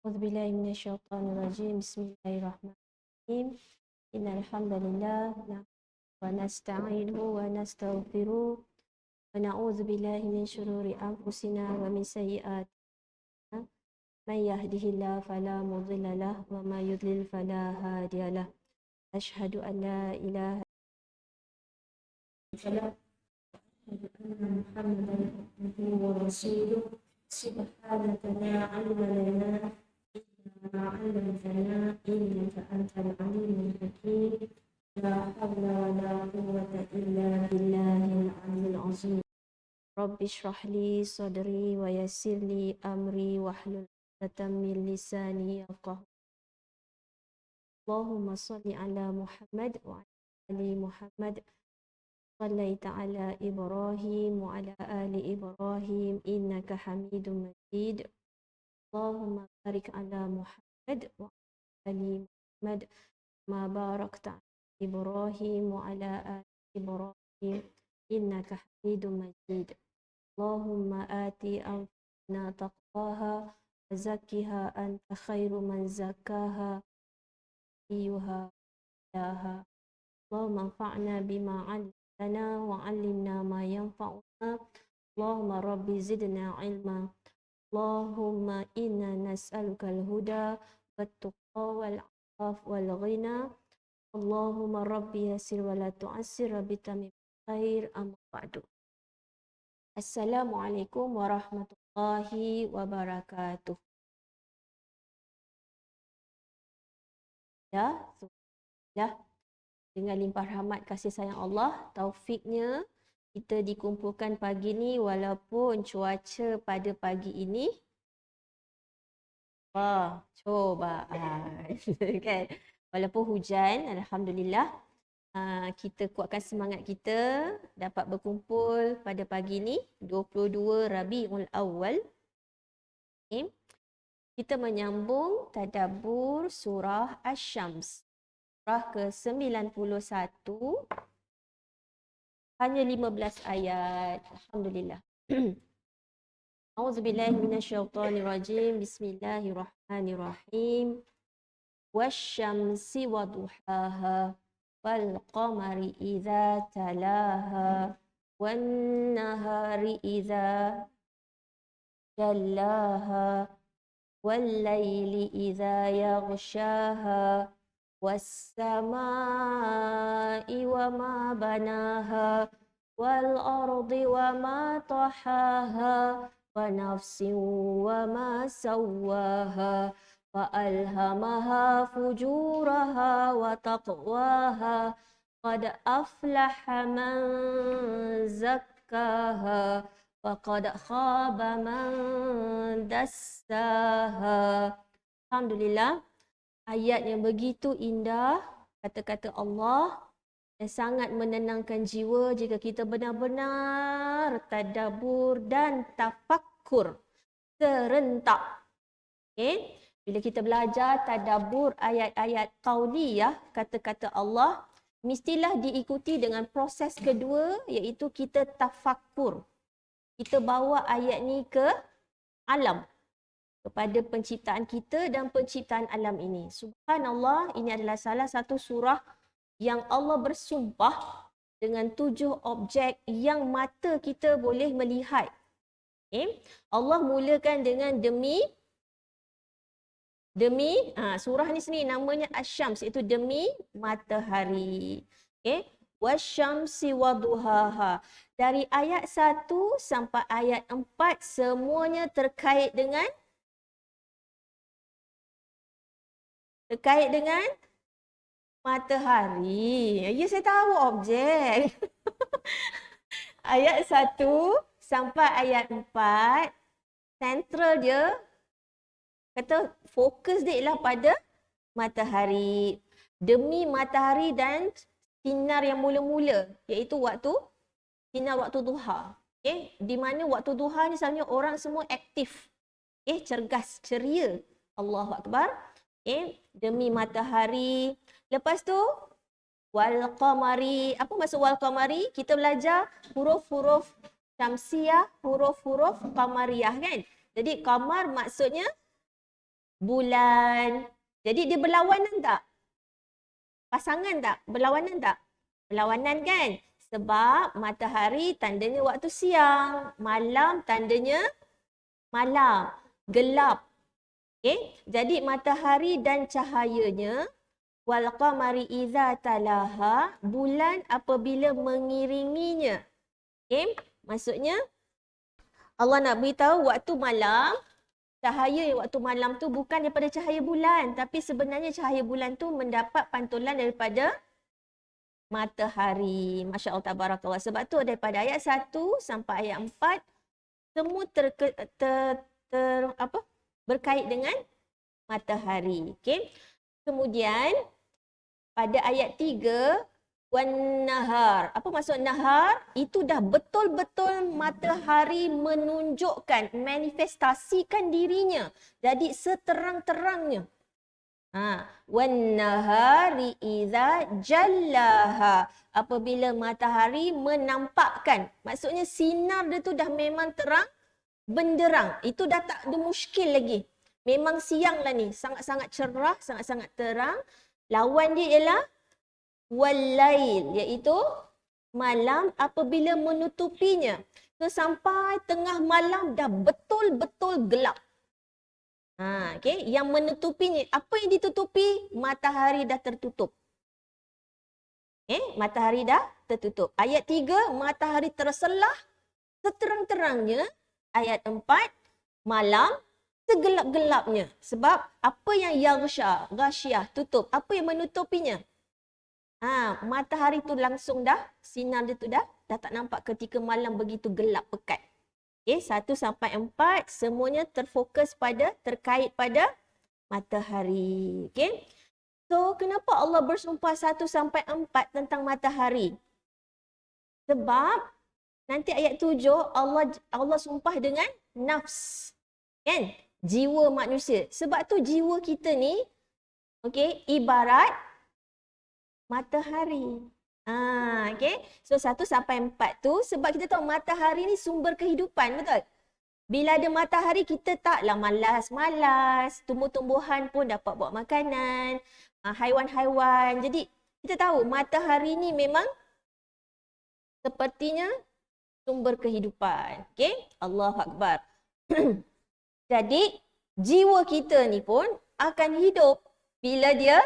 أعوذ بالله من الشيطان الرجيم بسم الله الرحمن الرحيم إن الحمد لله ونستعينه ونستغفره ونعوذ بالله من شرور أنفسنا ومن سيئات أعمالنا من يهده الله فلا مضل له وما يضلل فلا هادي له أشهد أن لا إله إلا الله أشهد أن محمدا عبده ورسوله سبحانك لا علم لنا ما علمتنا إنك أنت العليم الحكيم لا حول ولا قوة إلا بالله العلي العظيم رب اشرح لي صدري ويسر لي أمري واحلل عقدة من لساني يفقه اللهم صل على محمد وعلى آل محمد صليت على إبراهيم وعلى آل إبراهيم إنك حميد مجيد اللهم بارك على محمد وعلى آل محمد ما باركت على إبراهيم وعلى آل إبراهيم إنك حميد مجيد اللهم آت أنفسنا تقواها وزكها أنت خير من زكاها أيها إلها اللهم انفعنا بما علمتنا وعلمنا ما ينفعنا اللهم رب زدنا علما اللهم إنا نسألك الهدى والتقى والعفاف والغنى اللهم ربي يسر ولا تعسر بتمم الخير أما بعد Assalamualaikum warahmatullahi wabarakatuh. Sudah dengan limpah rahmat kasih sayang Allah, taufiknya kita dikumpulkan pagi ni walaupun cuaca pada pagi ini cobaan kan. Walaupun hujan, alhamdulillah kita kuatkan semangat kita dapat berkumpul pada pagi ni 22 Rabiul Awal. Okay. Kita menyambung tadabbur surah Asy-Syams. Surah ke-91 hanya 15 ayat. Alhamdulillah. A'udzubillahi minasyaitonirrajim. Bismillahirrahmanirrahim. Wasyamsi waduhaha wal qamari idza talaha wan nahari idza jallaha wal laili idza yaghshaha was samaa'i wa ma banaha wal ardi wa ma tahaha wa nafsin wa ma sawwaha فألهمها فجورها وتقواها قد أفلح من زكاها وقد خاب من دساها. Alhamdulillah, ayat yang begitu indah, kata-kata Allah yang sangat menenangkan jiwa jika kita benar-benar tadabbur dan tafakkur serentak. Okay? Bila kita belajar tadabbur ayat-ayat qauliyah, kata-kata Allah, mestilah diikuti dengan proses kedua iaitu kita tafakkur. Kita bawa ayat ni ke alam, kepada penciptaan kita dan penciptaan alam ini. Subhanallah, ini adalah salah satu surah yang Allah bersumpah dengan 7 objek yang mata kita boleh melihat. Okay? Allah mulakan dengan demi surah ni sendiri namanya Asy-Syams, iaitu demi matahari. Okay? Wasyamsi waduhaha. Dari ayat 1 sampai ayat 4 semuanya terkait dengan matahari. Ya, saya tahu objek. Ayat 1 sampai ayat 4 sentral dia kata fokus dia ialah pada matahari. Demi matahari dan sinar yang mula-mula, iaitu sinar waktu duha. Okay? Di mana waktu duha ni selalunya orang semua aktif. Okay? Cergas, ceria. Allahu Akbar. Okay? Demi matahari. Lepas tu, wal qamari. Apa maksud wal qamari? Kita belajar huruf-huruf syamsiah, huruf-huruf qamariyah kan? Jadi qamar maksudnya bulan. Jadi dia berlawanan tak? Pasangan tak? Berlawanan tak? Berlawanan kan? Sebab matahari tandanya waktu siang, malam tandanya malam, gelap. Okay? Jadi matahari dan cahayanya, wal qamari idza talaha, bulan apabila mengiringinya. Okay? Maksudnya Allah nak beritahu waktu malam, cahaya waktu malam tu bukan daripada cahaya bulan, tapi sebenarnya cahaya bulan tu mendapat pantulan daripada matahari. Masya Allah, tabarakallah. Sebab tu daripada ayat 1 sampai ayat 4 semua berkait dengan matahari. Okay? Kemudian pada ayat 3, wan nahar. Apa maksud nahar? Itu dah betul-betul matahari menunjukkan, manifestasikan dirinya. Jadi seterang-terangnya. Wan nahari idza jallaha. Apabila matahari menampakkan. Maksudnya sinar dia tu dah memang terang benderang. Itu dah tak ada muskil lagi. Memang siang lah ni. Sangat-sangat cerah, sangat-sangat terang. Lawan dia ialah walail, iaitu malam apabila menutupinya. So, sampai tengah malam dah betul-betul gelap. Okay. Yang menutupinya, apa yang ditutupi? Matahari dah tertutup. Okay. Matahari dah tertutup. Ayat 3, matahari terselah seterang-terangnya. Ayat 4, malam segelap-gelapnya. Sebab apa yang ghasyah, tutup. Apa yang menutupinya? Matahari tu langsung dah, sinar dia tu dah tak nampak ketika malam begitu gelap pekat. Okay, 1 sampai 4 semuanya terkait pada matahari. Okay. So, kenapa Allah bersumpah 1 sampai 4 tentang matahari? Sebab nanti ayat 7 Allah sumpah dengan nafs. Kan? Jiwa manusia. Sebab tu jiwa kita ni ibarat matahari. Okay. So 1 sampai 4 tu sebab kita tahu matahari ni sumber kehidupan, betul? Bila ada matahari kita taklah malas-malas, tumbuh-tumbuhan pun dapat buat makanan, haiwan-haiwan. Jadi kita tahu matahari ni memang sepertinya sumber kehidupan. Okay? Allahu Akbar. Jadi jiwa kita ni pun akan hidup bila dia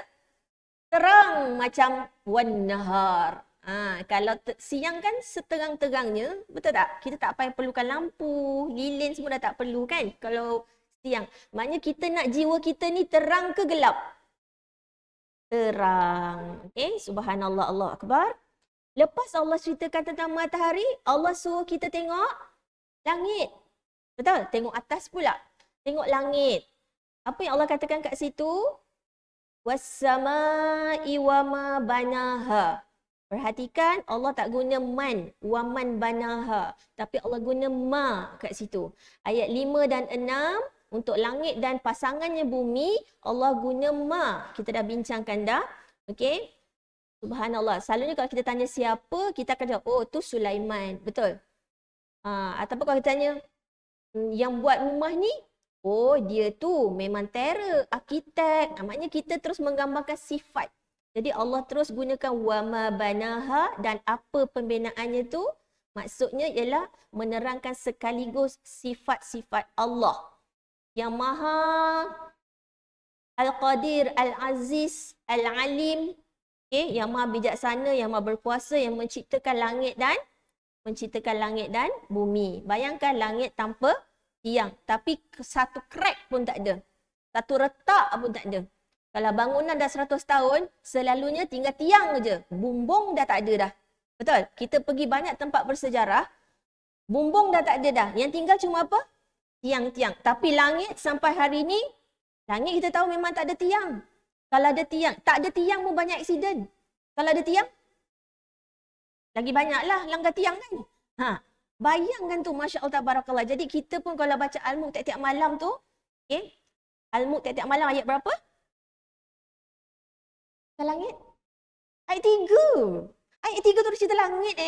terang macam wan nahar. Kalau siang kan seterang-terangnya, betul tak? Kita tak payah perlukan lampu, lilin semua dah tak perlu kan kalau siang. Maknanya kita nak jiwa kita ni terang ke gelap? Terang. Okay, subhanallah, Allahu Akbar. Lepas Allah ceritakan tentang matahari, Allah suruh kita tengok langit. Betul? Tengok atas pula. Tengok langit. Apa yang Allah katakan kat situ? Was-sama'i wa ma banaha. Perhatikan Allah tak guna man, wa man banaha, tapi Allah guna ma kat situ. Ayat 5 dan 6 untuk langit dan pasangannya bumi, Allah guna ma. Kita dah bincangkan dah. Okey. Subhanallah. Selalunya kalau kita tanya siapa, kita akan jawab, oh tu Sulaiman. Betul? Ataupun kalau kita tanya yang buat rumah ni, oh dia tu memang terror, arkitek. Maknanya kita terus menggambarkan sifat. Jadi Allah terus gunakan wama banaha dan apa pembinaannya tu maksudnya ialah menerangkan sekaligus sifat-sifat Allah yang Maha Al-Qadir, Al-Aziz, Al-Alim, yang Maha bijaksana, yang Maha berkuasa, yang menciptakan langit dan bumi. Bayangkan langit tanpa tiang, tapi satu crack pun tak ada. Satu retak pun tak ada. Kalau bangunan dah 100 tahun, selalunya tinggal tiang je. Bumbung dah tak ada dah. Betul? Kita pergi banyak tempat bersejarah, bumbung dah tak ada dah. Yang tinggal cuma apa? Tiang-tiang. Tapi langit sampai hari ni, langit kita tahu memang tak ada tiang. Kalau ada tiang, tak ada tiang pun banyak aksiden. Kalau ada tiang, lagi banyaklah langgar tiang kan. Bayangkan tu, Masya Allah Tabarakallah. Jadi kita pun kalau baca Al-Mulk tiap-tiap malam tu, Al-Mulk tiap-tiap malam ayat berapa? Langit? Ayat 3. Ayat 3 tu cerita langit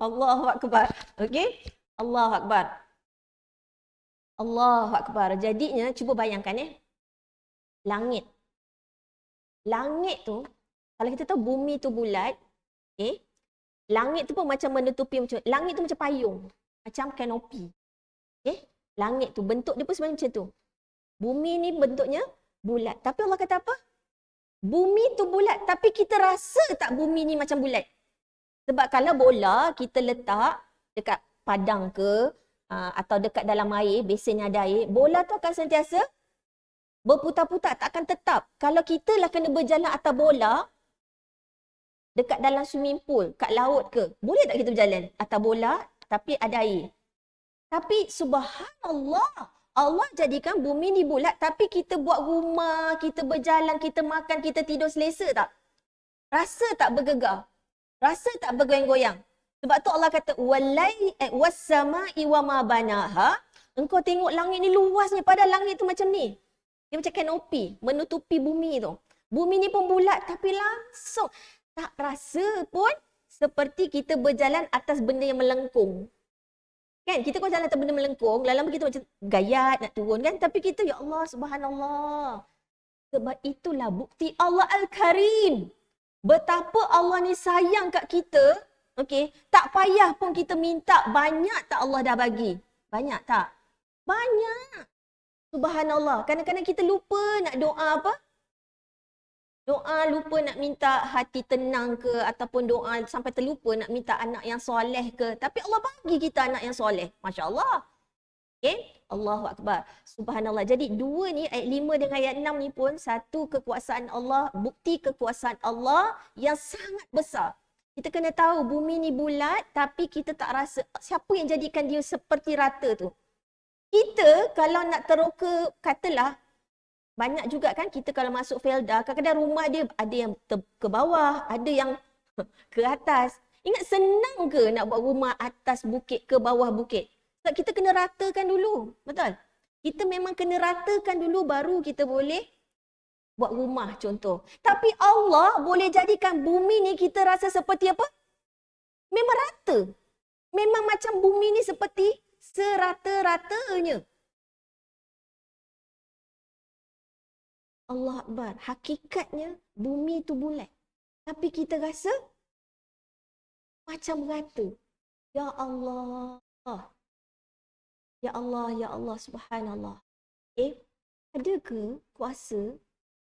Allahu Akbar. Okey? Allahu Akbar. Allahu Akbar. Jadinya cuba bayangkan langit. Langit tu, kalau kita tahu bumi tu bulat, okay, langit tu pun macam menutupi, langit tu macam payung, macam kanopi. Okay? Langit tu, bentuk dia pun sebenarnya macam tu. Bumi ni bentuknya bulat. Tapi Allah kata apa? Bumi tu bulat, tapi kita rasa tak bumi ni macam bulat? Sebab kalau bola kita letak dekat padang ke, atau dekat dalam air, besen ada air, bola tu akan sentiasa berputar-putar, tak akan tetap. Kalau kita lah kena berjalan atas bola, dekat dalam swimming pool, kat laut ke, boleh tak kita berjalan atas bola, tapi ada air? Tapi subhanallah, Allah jadikan bumi ni bulat, tapi kita buat rumah, kita berjalan, kita makan, kita tidur selesa tak? Rasa tak bergegar? Rasa tak bergoyang-goyang? Sebab tu Allah kata, was-sama'i wa ma banaha. Engkau tengok langit ni luasnya, padahal langit tu macam ni. Dia macam kanopi, menutupi bumi tu. Bumi ni pun bulat, tapi langsung tak rasa pun seperti kita berjalan atas benda yang melengkung. Kan, kita kalau jalan atas benda melengkung, lama-lama kita macam gayat nak turun kan. Tapi kita, ya Allah, subhanallah. Sebab itulah bukti Allah Al-Karim. Betapa Allah ni sayang kat kita. Okay, tak payah pun kita minta, banyak tak Allah dah bagi? Banyak tak? Banyak. Subhanallah. Kadang-kadang kita lupa nak doa apa? Doa lupa nak minta hati tenang ke, ataupun doa sampai terlupa nak minta anak yang soleh ke. Tapi Allah bagi kita anak yang soleh. Masya Allah. Okay? Allahu Akbar. Subhanallah. Jadi dua ni, ayat 5 dengan ayat 6 ni pun satu kekuasaan Allah, bukti kekuasaan Allah yang sangat besar. Kita kena tahu bumi ni bulat, tapi kita tak rasa. Siapa yang jadikan dia seperti rata tu? Kita kalau nak teroka, katalah, banyak juga kan kita kalau masuk Felda, kadang-kadang rumah dia ada yang ke bawah, ada yang ke atas. Ingat senang ke nak buat rumah atas bukit ke bawah bukit? Sebab kita kena ratakan dulu, betul? Kita memang kena ratakan dulu baru kita boleh buat rumah contoh. Tapi Allah boleh jadikan bumi ni kita rasa seperti apa? Memang rata. Memang macam bumi ni seperti serata-ratanya. Allah Akbar. Hakikatnya bumi tu bulat. Tapi kita rasa macam rata. Ya Allah. Ya Allah, ya Allah, subhanallah. Ada ke kuasa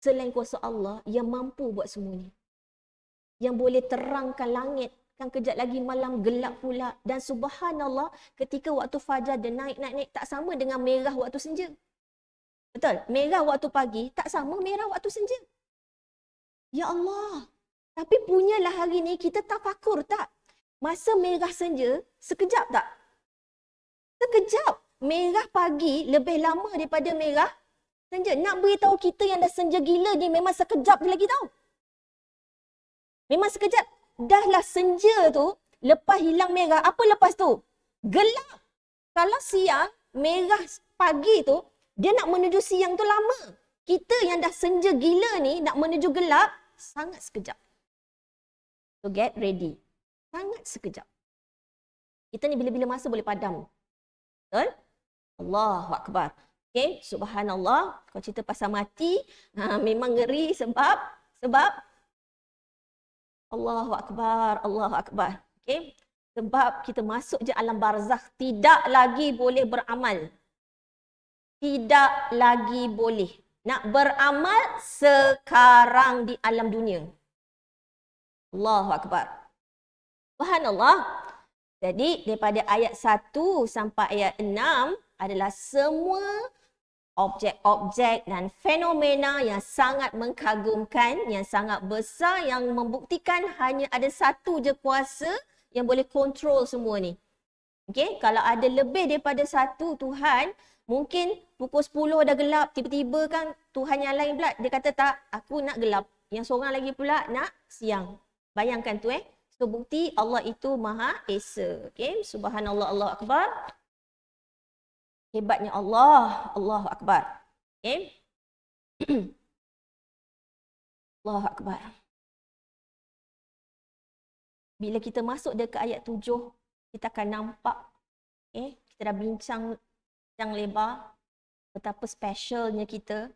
selain kuasa Allah yang mampu buat semua ni? Yang boleh terangkan langit, kan kejap lagi malam gelap pula. Dan subhanallah, ketika waktu fajar dia naik, tak sama dengan merah waktu senja. Betul? Merah waktu pagi tak sama merah waktu senja. Ya Allah. Tapi punyalah hari ni kita tafakur tak? Masa merah senja, sekejap tak? Sekejap. Merah pagi lebih lama daripada merah senja. Nak beritahu kita yang dah senja gila ni memang sekejap je lagi tau. Memang sekejap. Dahlah senja tu, lepas hilang merah, apa lepas tu? Gelap. Kalau siang, merah pagi tu, dia nak menuju siang tu lama. Kita yang dah senja gila ni nak menuju gelap, sangat sekejap. So get ready. Sangat sekejap. Kita ni bila-bila masa boleh padam. Betul? Allahu Akbar. Okay, subhanallah. Kalau cerita pasal mati, memang ngeri sebab Allahu Akbar, Allahu Akbar. Okay, sebab kita masuk je alam barzakh, tidak lagi boleh beramal. Tidak lagi boleh nak beramal sekarang di alam dunia. Allahu Akbar. Subhanallah. Jadi daripada ayat 1 sampai ayat 6 adalah semua objek-objek dan fenomena yang sangat mengkagumkan, yang sangat besar, yang membuktikan hanya ada satu je kuasa yang boleh kontrol semua ni. Okay? Kalau ada lebih daripada satu Tuhan, mungkin pukul 10 dah gelap, tiba-tiba kan Tuhan yang lain pula, dia kata tak, aku nak gelap. Yang seorang lagi pula nak siang. Bayangkan tu So bukti Allah itu Maha Esa. Okay? Subhanallah, Allahu Akbar. Hebatnya Allah, Allahu Akbar. Okay? Allahu Akbar. Bila kita masuk dekat ayat 7, kita akan nampak, kita dah bincang lebar betapa specialnya kita.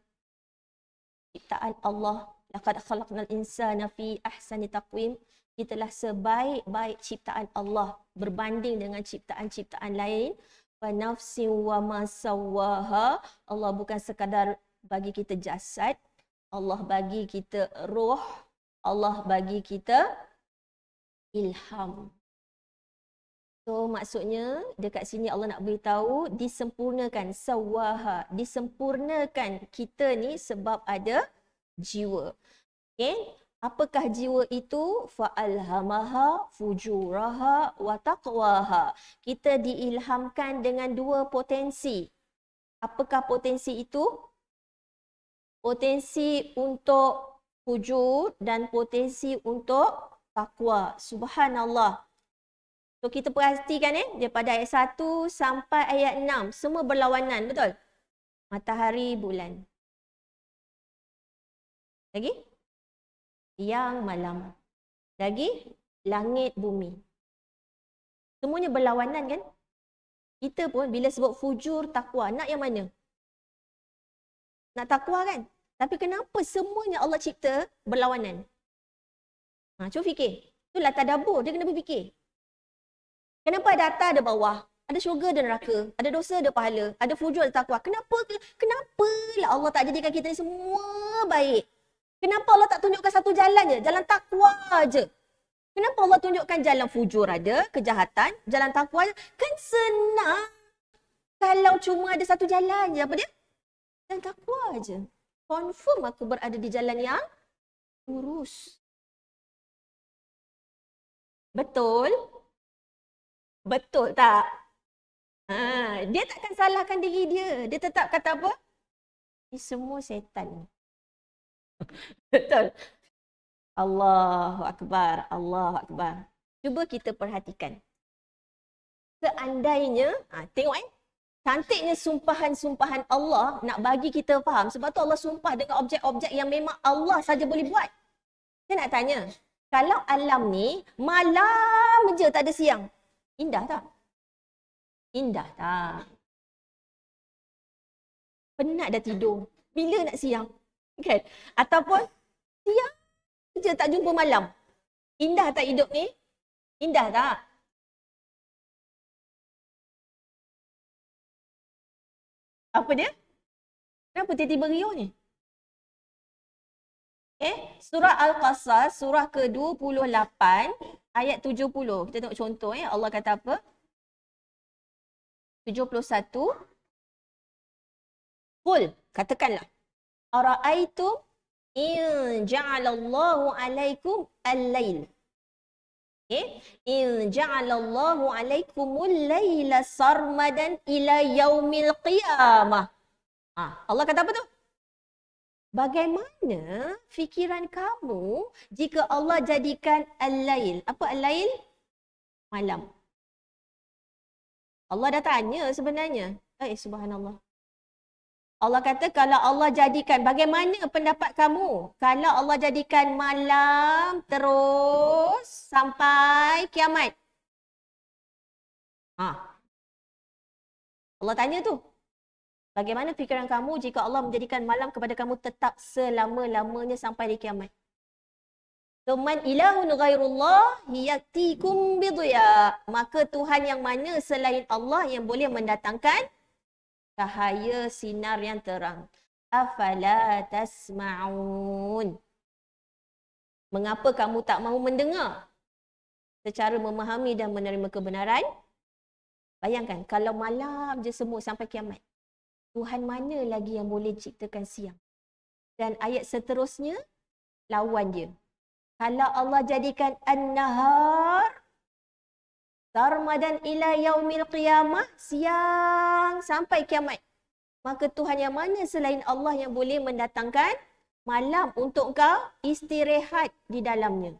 ciptaan Allah. Laqad khalaqnal insana fi ahsani taqwim. Itulah sebaik-baik ciptaan Allah berbanding dengan ciptaan-ciptaan lain. Wa nafsin wa ma sawwaha. Allah bukan sekadar bagi kita jasad, Allah bagi kita roh, Allah bagi kita ilham. So maksudnya dekat sini Allah nak beritahu disempurnakan, sawaha, disempurnakan kita ni sebab ada jiwa. Okay? Apakah jiwa itu? Fa'alhamaha fujuraha wa taqwaha. Kita diilhamkan dengan dua potensi. Apakah potensi itu? Potensi untuk fujur dan potensi untuk takwa. Subhanallah. So kita perhatikan daripada ayat 1 sampai ayat 6. Semua berlawanan, betul? Matahari, bulan. Lagi? Siang, malam. Lagi? Langit, bumi. Semuanya berlawanan kan? Kita pun bila sebut fujur, takwa, nak yang mana? Nak takwa kan? Tapi kenapa semuanya Allah cipta berlawanan? Cuba fikir. Itulah tadabbur, dia kena berfikir. Kenapa ada atas, ada bawah? Ada syurga, ada neraka. Ada dosa, ada pahala. Ada fujur, ada takwa. Kenapalah Allah tak jadikan kita ni semua baik? Kenapa Allah tak tunjukkan satu jalan je? Jalan takwa je. Kenapa Allah tunjukkan jalan fujur ada, kejahatan, jalan takwa je? Kan senang. Kalau cuma ada satu jalan je, apa dia? Jalan takwa je. Confirm aku berada di jalan yang lurus. Betul? Betul tak? Dia takkan salahkan diri dia. Dia tetap kata apa? Ini semua setan. Betul. Allahu Akbar. Allahu Akbar. Cuba kita perhatikan. Seandainya, tengok cantiknya sumpahan-sumpahan Allah nak bagi kita faham. Sebab tu Allah sumpah dengan objek-objek yang memang Allah saja boleh buat. Saya nak tanya, kalau alam ni malam je tak ada siang, indah tak? Indah tak? Penat dah tidur. Bila nak siang? Kan? Ataupun siang je tak jumpa malam. Indah tak hidup ni? Indah tak? Apa dia? Kenapa tiba-tiba riuh ni? Surah Al-Qasas, surah ke-28, ayat 70. Kita tengok contoh. Allah kata apa? 71. Qul, katakanlah. Ara'aitum in ja'alallahu alaikum al-lail. In ja'alallahu alaikumul laila sarmadan ila yaumil qiyamah. Allah kata apa tu? Bagaimana fikiran kamu jika Allah jadikan al-lail? Apa al-lail? Malam. Allah dah tanya sebenarnya. Subhanallah. Allah kata kalau Allah jadikan, bagaimana pendapat kamu? Kalau Allah jadikan malam terus sampai kiamat. Allah tanya tu. Bagaimana fikiran kamu jika Allah menjadikan malam kepada kamu tetap selama-lamanya sampai di kiamat? Tuman ilahun ghairullah yatikum bidya. Maka Tuhan yang mana selain Allah yang boleh mendatangkan cahaya sinar yang terang. Afala tasma'un. Mengapa kamu tak mahu mendengar secara memahami dan menerima kebenaran? Bayangkan kalau malam je semua sampai kiamat. Tuhan mana lagi yang boleh ciptakan siang? Dan ayat seterusnya, lawan dia. Kalau Allah jadikan an-nahar sarmadan ila yaumil qiyamah, siang sampai kiamat, maka Tuhan yang mana selain Allah yang boleh mendatangkan malam untuk kau istirahat di dalamnya?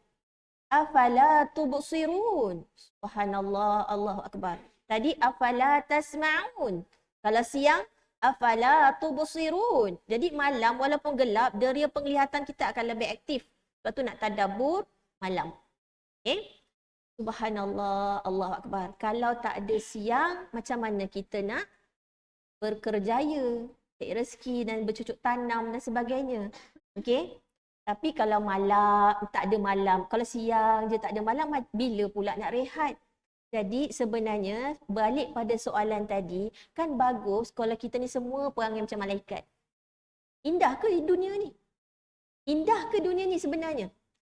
Afala tubsirun. Subhanallah, Allahu Akbar. Tadi afala tasma'un. Kalau siang, afala tubsirun. Jadi malam walaupun gelap, deria penglihatan kita akan lebih aktif. Sebab tu nak tadabbur malam. Subhanallah, Allahu Akbar. Kalau tak ada siang, macam mana kita nak berkerjaya, cari rezeki dan bercucuk tanam dan sebagainya? Okey? Tapi kalau malam, tak ada malam. Kalau siang je tak ada malam, bila pula nak rehat? Jadi sebenarnya balik pada soalan tadi, kan bagus kalau kita ni semua perangai macam malaikat. Indah ke dunia ni? Indah ke dunia ni sebenarnya?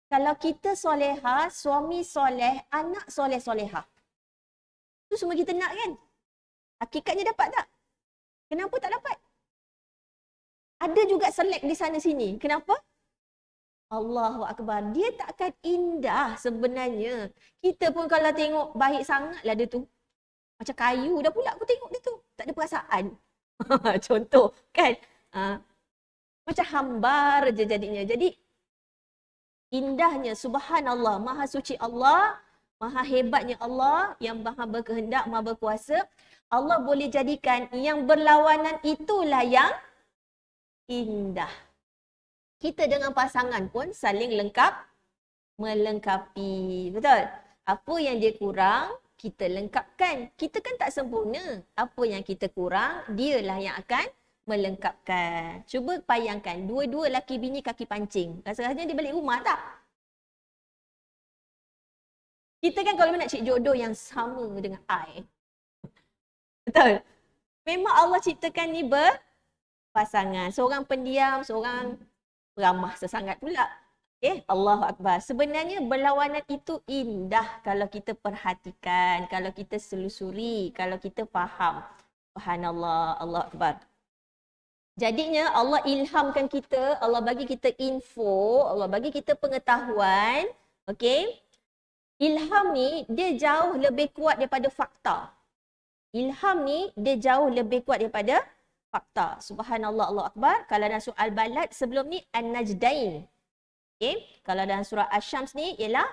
Kalau kita soleha, suami soleh, anak soleh-soleha. Itu semua kita nak kan? Hakikatnya dapat tak? Kenapa tak dapat? Ada juga select di sana sini. Kenapa? Allahu Akbar. Dia tak akan indah sebenarnya. Kita pun kalau tengok baik sangatlah dia tu. Macam kayu dah pula aku tengok dia tu. Tak ada perasaan. Contoh kan. Macam hambar je jadinya. Jadi indahnya subhanallah. Maha suci Allah. Maha hebatnya Allah yang maha berkehendak, maha berkuasa. Allah boleh jadikan yang berlawanan itulah yang indah. Kita dengan pasangan pun saling melengkapi. Betul? Apa yang dia kurang, kita lengkapkan. Kita kan tak sempurna. Apa yang kita kurang, dialah yang akan melengkapkan. Cuba bayangkan, dua-dua laki bini kaki pancing. Rasa-rasanya dia balik rumah tak? Kita kan kalau nak cari jodoh yang sama dengan I. Betul? Memang Allah ciptakan ni berpasangan. Seorang pendiam, seorang ramah sesangat pula. Allahu Akbar. Sebenarnya berlawanan itu indah kalau kita perhatikan, kalau kita selusuri, kalau kita faham. Subhanallah, Allah Akbar. Jadinya Allah ilhamkan kita, Allah bagi kita info, Allah bagi kita pengetahuan. Okey? Ilham ni dia jauh lebih kuat daripada fakta. Ilham ni dia jauh lebih kuat daripada fakta. Subhanallah, Allah Akbar. Kalau dalam surah Al-Balad sebelum ni An-Najdain. Okay. Kalau dalam surah Asy-Syams ni ialah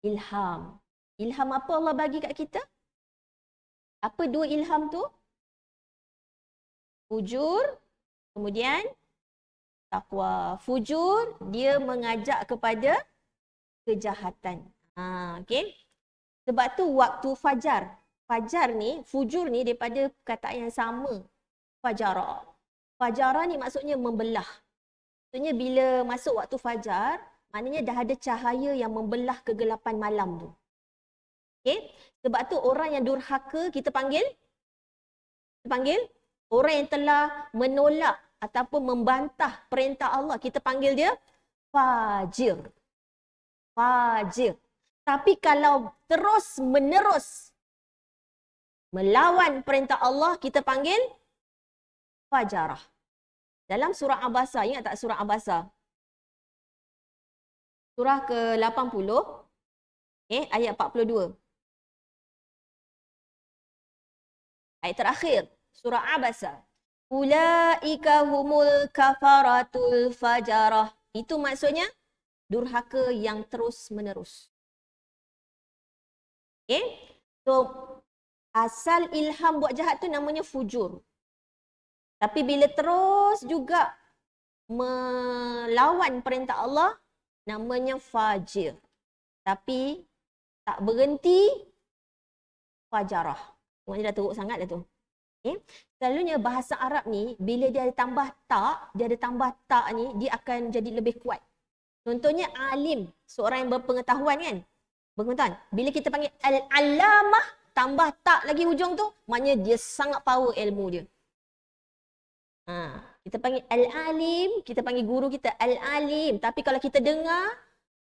ilham. Ilham apa Allah bagi kat kita? Apa dua ilham tu? Fujur, kemudian takwa. Fujur, dia mengajak kepada kejahatan. Okay. Sebab tu waktu fajar. Fajar ni, fujur ni daripada perkataan yang sama. Fajara. Fajara ni maksudnya membelah. Maksudnya bila masuk waktu fajar, maknanya dah ada cahaya yang membelah kegelapan malam tu. Okay? Sebab tu orang yang durhaka kita panggil? Orang yang telah menolak ataupun membantah perintah Allah, kita panggil dia fajir. Fajir. Tapi kalau terus menerus melawan perintah Allah, kita panggil fajarah. Dalam surah Abasa, ingat tak surah Abasa? Surah ke-80, ayat 42. Ayat terakhir, surah Abasa. Ulaika humul kafaratul fajarah. Itu maksudnya durhaka yang terus menerus. So asal ilham buat jahat tu namanya fujur. Tapi bila terus juga melawan perintah Allah, namanya fajir. Tapi tak berhenti, fajarah. Maksudnya dah teruk sangat dah tu. Selalunya bahasa Arab ni, bila dia ada tambah tak ni, dia akan jadi lebih kuat. Contohnya alim, seorang yang berpengetahuan kan. Berpengetahuan. Bila kita panggil al-alamah, tambah tak lagi hujung tu, maknanya dia sangat power ilmu dia. Kita panggil al-alim, kita panggil guru kita al-alim. Tapi kalau kita dengar,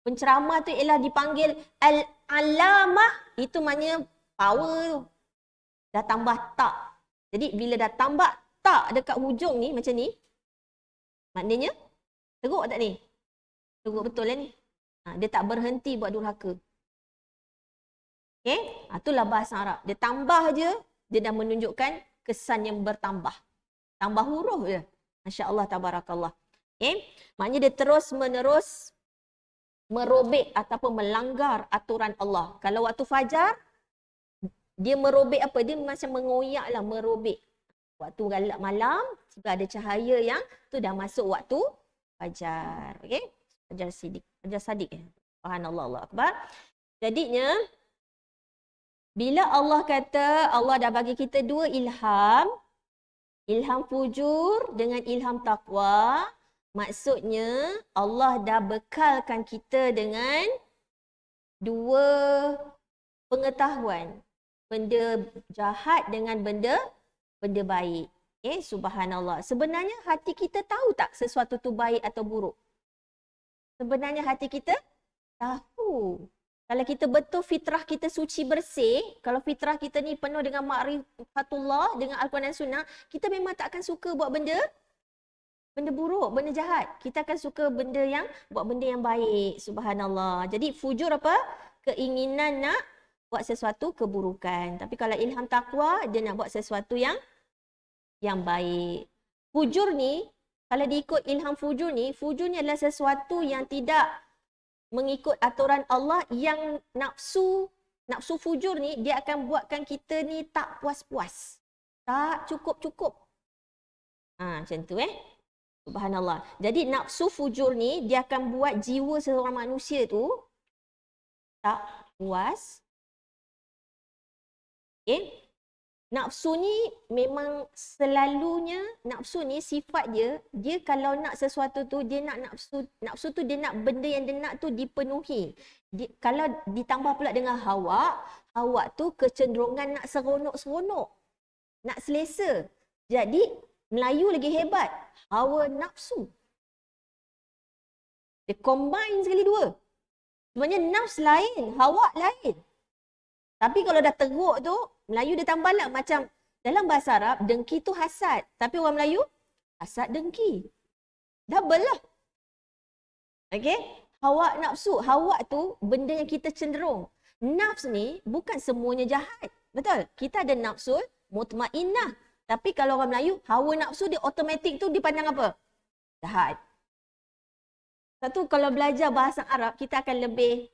penceramah tu ialah dipanggil al-alamah, itu maknanya power. Dah tambah tak. Jadi bila dah tambah tak dekat hujung ni, macam ni, maknanya teruk tak ni? Teruk betul lah ni. Dia tak berhenti buat durhaka. Itulah bahasa Arab. Dia tambah je, dia dah menunjukkan kesan yang bertambah. Tambah huruf je. Masya Allah, tabarakallah. Maknanya dia terus menerus merobek ataupun melanggar aturan Allah. Kalau waktu fajar, dia merobek apa? Dia macam mengoyak lah, merobek. Waktu galak malam, sebab ada cahaya yang tu dah masuk waktu fajar. Fajar sidik. Fajar sadik. Subhanallah, Allah Akbar. Jadinya, bila Allah kata Allah dah bagi kita dua ilham, ilham fujur dengan ilham taqwa, Maksudnya Allah dah bekalkan kita dengan dua pengetahuan. Benda jahat dengan benda baik. Subhanallah. Sebenarnya hati kita tahu tak sesuatu tu baik atau buruk? Sebenarnya hati kita tahu. Kalau kita betul fitrah kita suci bersih, kalau fitrah kita ni penuh dengan ma'rifatullah, dengan Al-Quran dan Sunnah, kita memang tak akan suka buat benda buruk, benda jahat. Kita akan suka buat benda yang baik. Subhanallah. Jadi fujur apa? Keinginan nak buat sesuatu keburukan. Tapi kalau ilham taqwa, dia nak buat sesuatu yang baik. Fujur ni, kalau diikut ilham fujur ni adalah sesuatu yang tidak mengikut aturan Allah, yang nafsu fujur ni dia akan buatkan kita ni tak puas-puas. Tak cukup-cukup. Macam tu Subhanallah. Jadi nafsu fujur ni dia akan buat jiwa seorang manusia tu tak puas. Nafsu ni memang selalunya, nafsu ni sifat dia kalau nak sesuatu tu, dia nak nafsu tu dia nak benda yang dia nak tu dipenuhi. Kalau ditambah pula dengan hawa tu kecenderungan nak seronok-seronok, nak selesa. Jadi Melayu lagi hebat, hawa nafsu. Dia combine sekali dua. Sebenarnya nafs lain, hawa lain. Tapi kalau dah teruk tu, Melayu dia tambah lah macam dalam bahasa Arab, dengki tu hasad. Tapi orang Melayu, hasad dengki. Double lah. Okay? Hawa nafsu. Hawa tu benda yang kita cenderung. Nafs ni bukan semuanya jahat. Betul? Kita ada nafsu mutmainnah. Tapi kalau orang Melayu, hawa nafsu dia automatik tu dipandang apa? Jahat. Satu, kalau belajar bahasa Arab, kita akan lebih,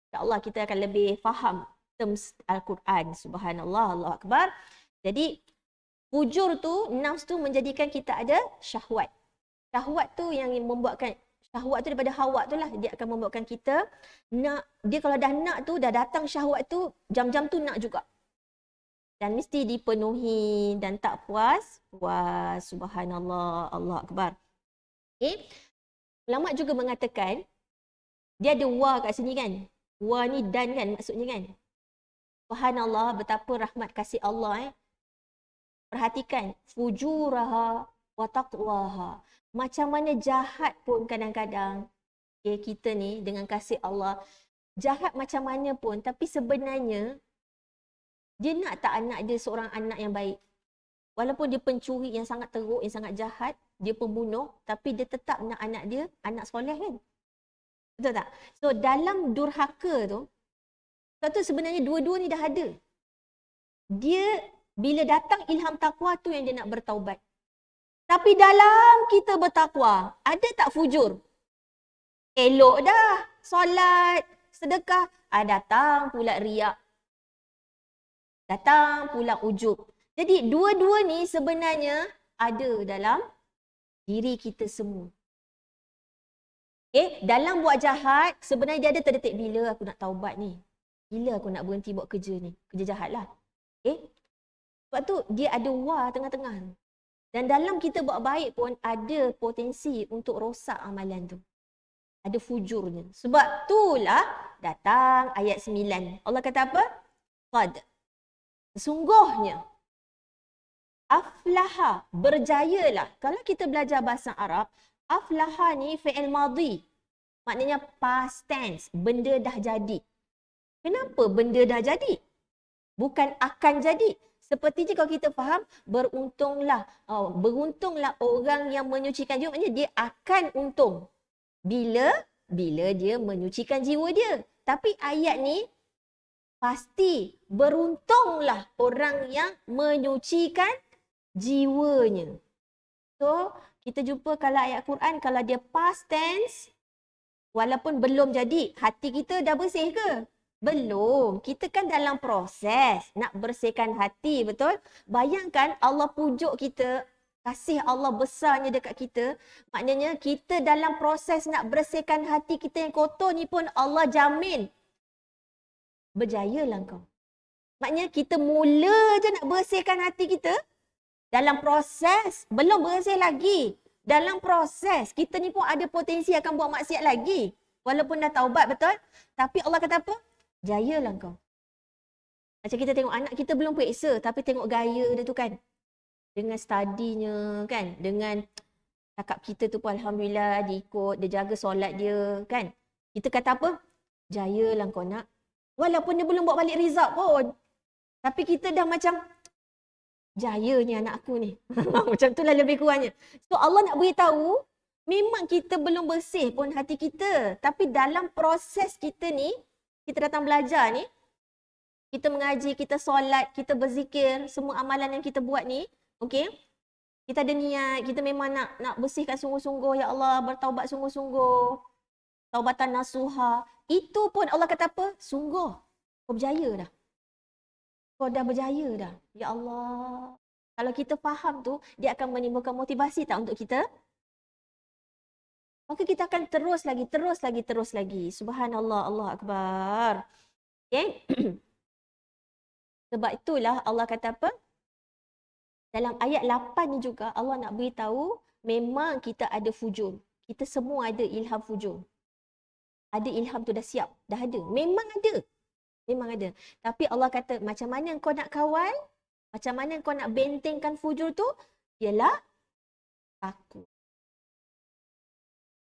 insyaAllah kita akan lebih faham terms Al-Quran. Subhanallah, Allahu Akbar. Jadi, fujur tu, nafs tu menjadikan kita ada syahwat. Syahwat tu yang membuatkan, syahwat tu daripada hawa tu lah, dia akan membuatkan kita nak, dia kalau dah nak tu, dah datang syahwat tu, jam-jam tu nak juga. Dan mesti dipenuhi dan tak puas. Subhanallah, Allahu Akbar. Ulama juga mengatakan, dia ada wa kat sini kan. Wa ni dan kan maksudnya kan. Subhanallah, betapa rahmat kasih Allah. Perhatikan, fujuraha wa taqwaha. Macam mana jahat pun kadang-kadang kita ni dengan kasih Allah, jahat macam mana pun, tapi sebenarnya dia nak tak anak dia seorang anak yang baik. Walaupun dia pencuri yang sangat teruk, yang sangat jahat, dia pembunuh, tapi dia tetap nak anak dia anak soleh kan. Betul tak? So dalam durhaka tu, satu sebenarnya dua-dua ni dah ada. Dia bila datang ilham takwa tu yang dia nak bertaubat. Tapi dalam kita bertakwa, ada tak fujur? Elok dah, solat, sedekah, datang pula riak. Datang pula ujub. Jadi dua-dua ni sebenarnya ada dalam diri kita semua. Dalam buat jahat, sebenarnya dia ada terdetik, bila aku nak taubat ni? Bila aku nak berhenti buat kerja ni? Kerja jahat lah. Sebab tu dia ada wa tengah-tengah. Dan dalam kita buat baik pun ada potensi untuk rosak amalan tu. Ada fujurnya. Sebab itulah datang ayat 9. Allah kata apa? Qad. Sesungguhnya. Aflaha. Berjayalah. Kalau kita belajar bahasa Arab, aflaha ni fi'il madhi. Maknanya past tense. Benda dah jadi. Kenapa benda dah jadi? Bukan akan jadi. Seperti je kalau kita faham, beruntunglah orang yang menyucikan jiwa. Maksudnya dia akan untung. Bila dia menyucikan jiwa dia. Tapi ayat ni, pasti beruntunglah orang yang menyucikan jiwanya. So, kita jumpa kalau ayat Quran, kalau dia past tense, walaupun belum jadi, hati kita dah bersih ke? Belum. Kita kan dalam proses nak bersihkan hati, betul? Bayangkan Allah pujuk kita, kasih Allah besarnya dekat kita. Maknanya kita dalam proses nak bersihkan hati kita yang kotor ni pun Allah jamin. Berjayalah kau. Maknanya kita mula je nak bersihkan hati kita. Dalam proses, belum bersih lagi. Dalam proses, kita ni pun ada potensi akan buat maksiat lagi. Walaupun dah taubat, betul? Tapi Allah kata apa? Jayalah kau. Macam kita tengok anak kita belum periksa, tapi tengok gaya dia tu kan. Dengan studinya kan. Dengan cakap kita tu pun Alhamdulillah dia ikut, dia jaga solat dia kan. Kita kata apa? Jayalah kau nak. Walaupun dia belum buat balik result pun. Tapi kita dah macam, jaya ni anak aku ni. Macam tu lah lebih kurangnya. So Allah nak beritahu, memang kita belum bersih pun hati kita. Tapi dalam proses kita ni, kita datang belajar ni, kita mengaji, kita solat, kita berzikir, semua amalan yang kita buat ni, okey? Kita ada niat, kita memang nak bersihkan sungguh-sungguh, ya Allah, bertaubat sungguh-sungguh. Taubatan nasuha. Itu pun Allah kata apa? Sungguh. Kau berjaya dah. Kau dah berjaya dah. Ya Allah. Kalau kita faham tu, dia akan menimbulkan motivasi tak untuk kita? Maka kita akan terus lagi. Subhanallah, Allah Akbar. Okay? Sebab itulah Allah kata apa? Dalam ayat 8 ni juga Allah nak beritahu memang kita ada fujur. Kita semua ada ilham fujur. Ada ilham tu dah siap, dah ada. Memang ada. Memang ada. Tapi Allah kata macam mana kau nak kawal? Macam mana kau nak bentengkan fujur tu? Ialah takut.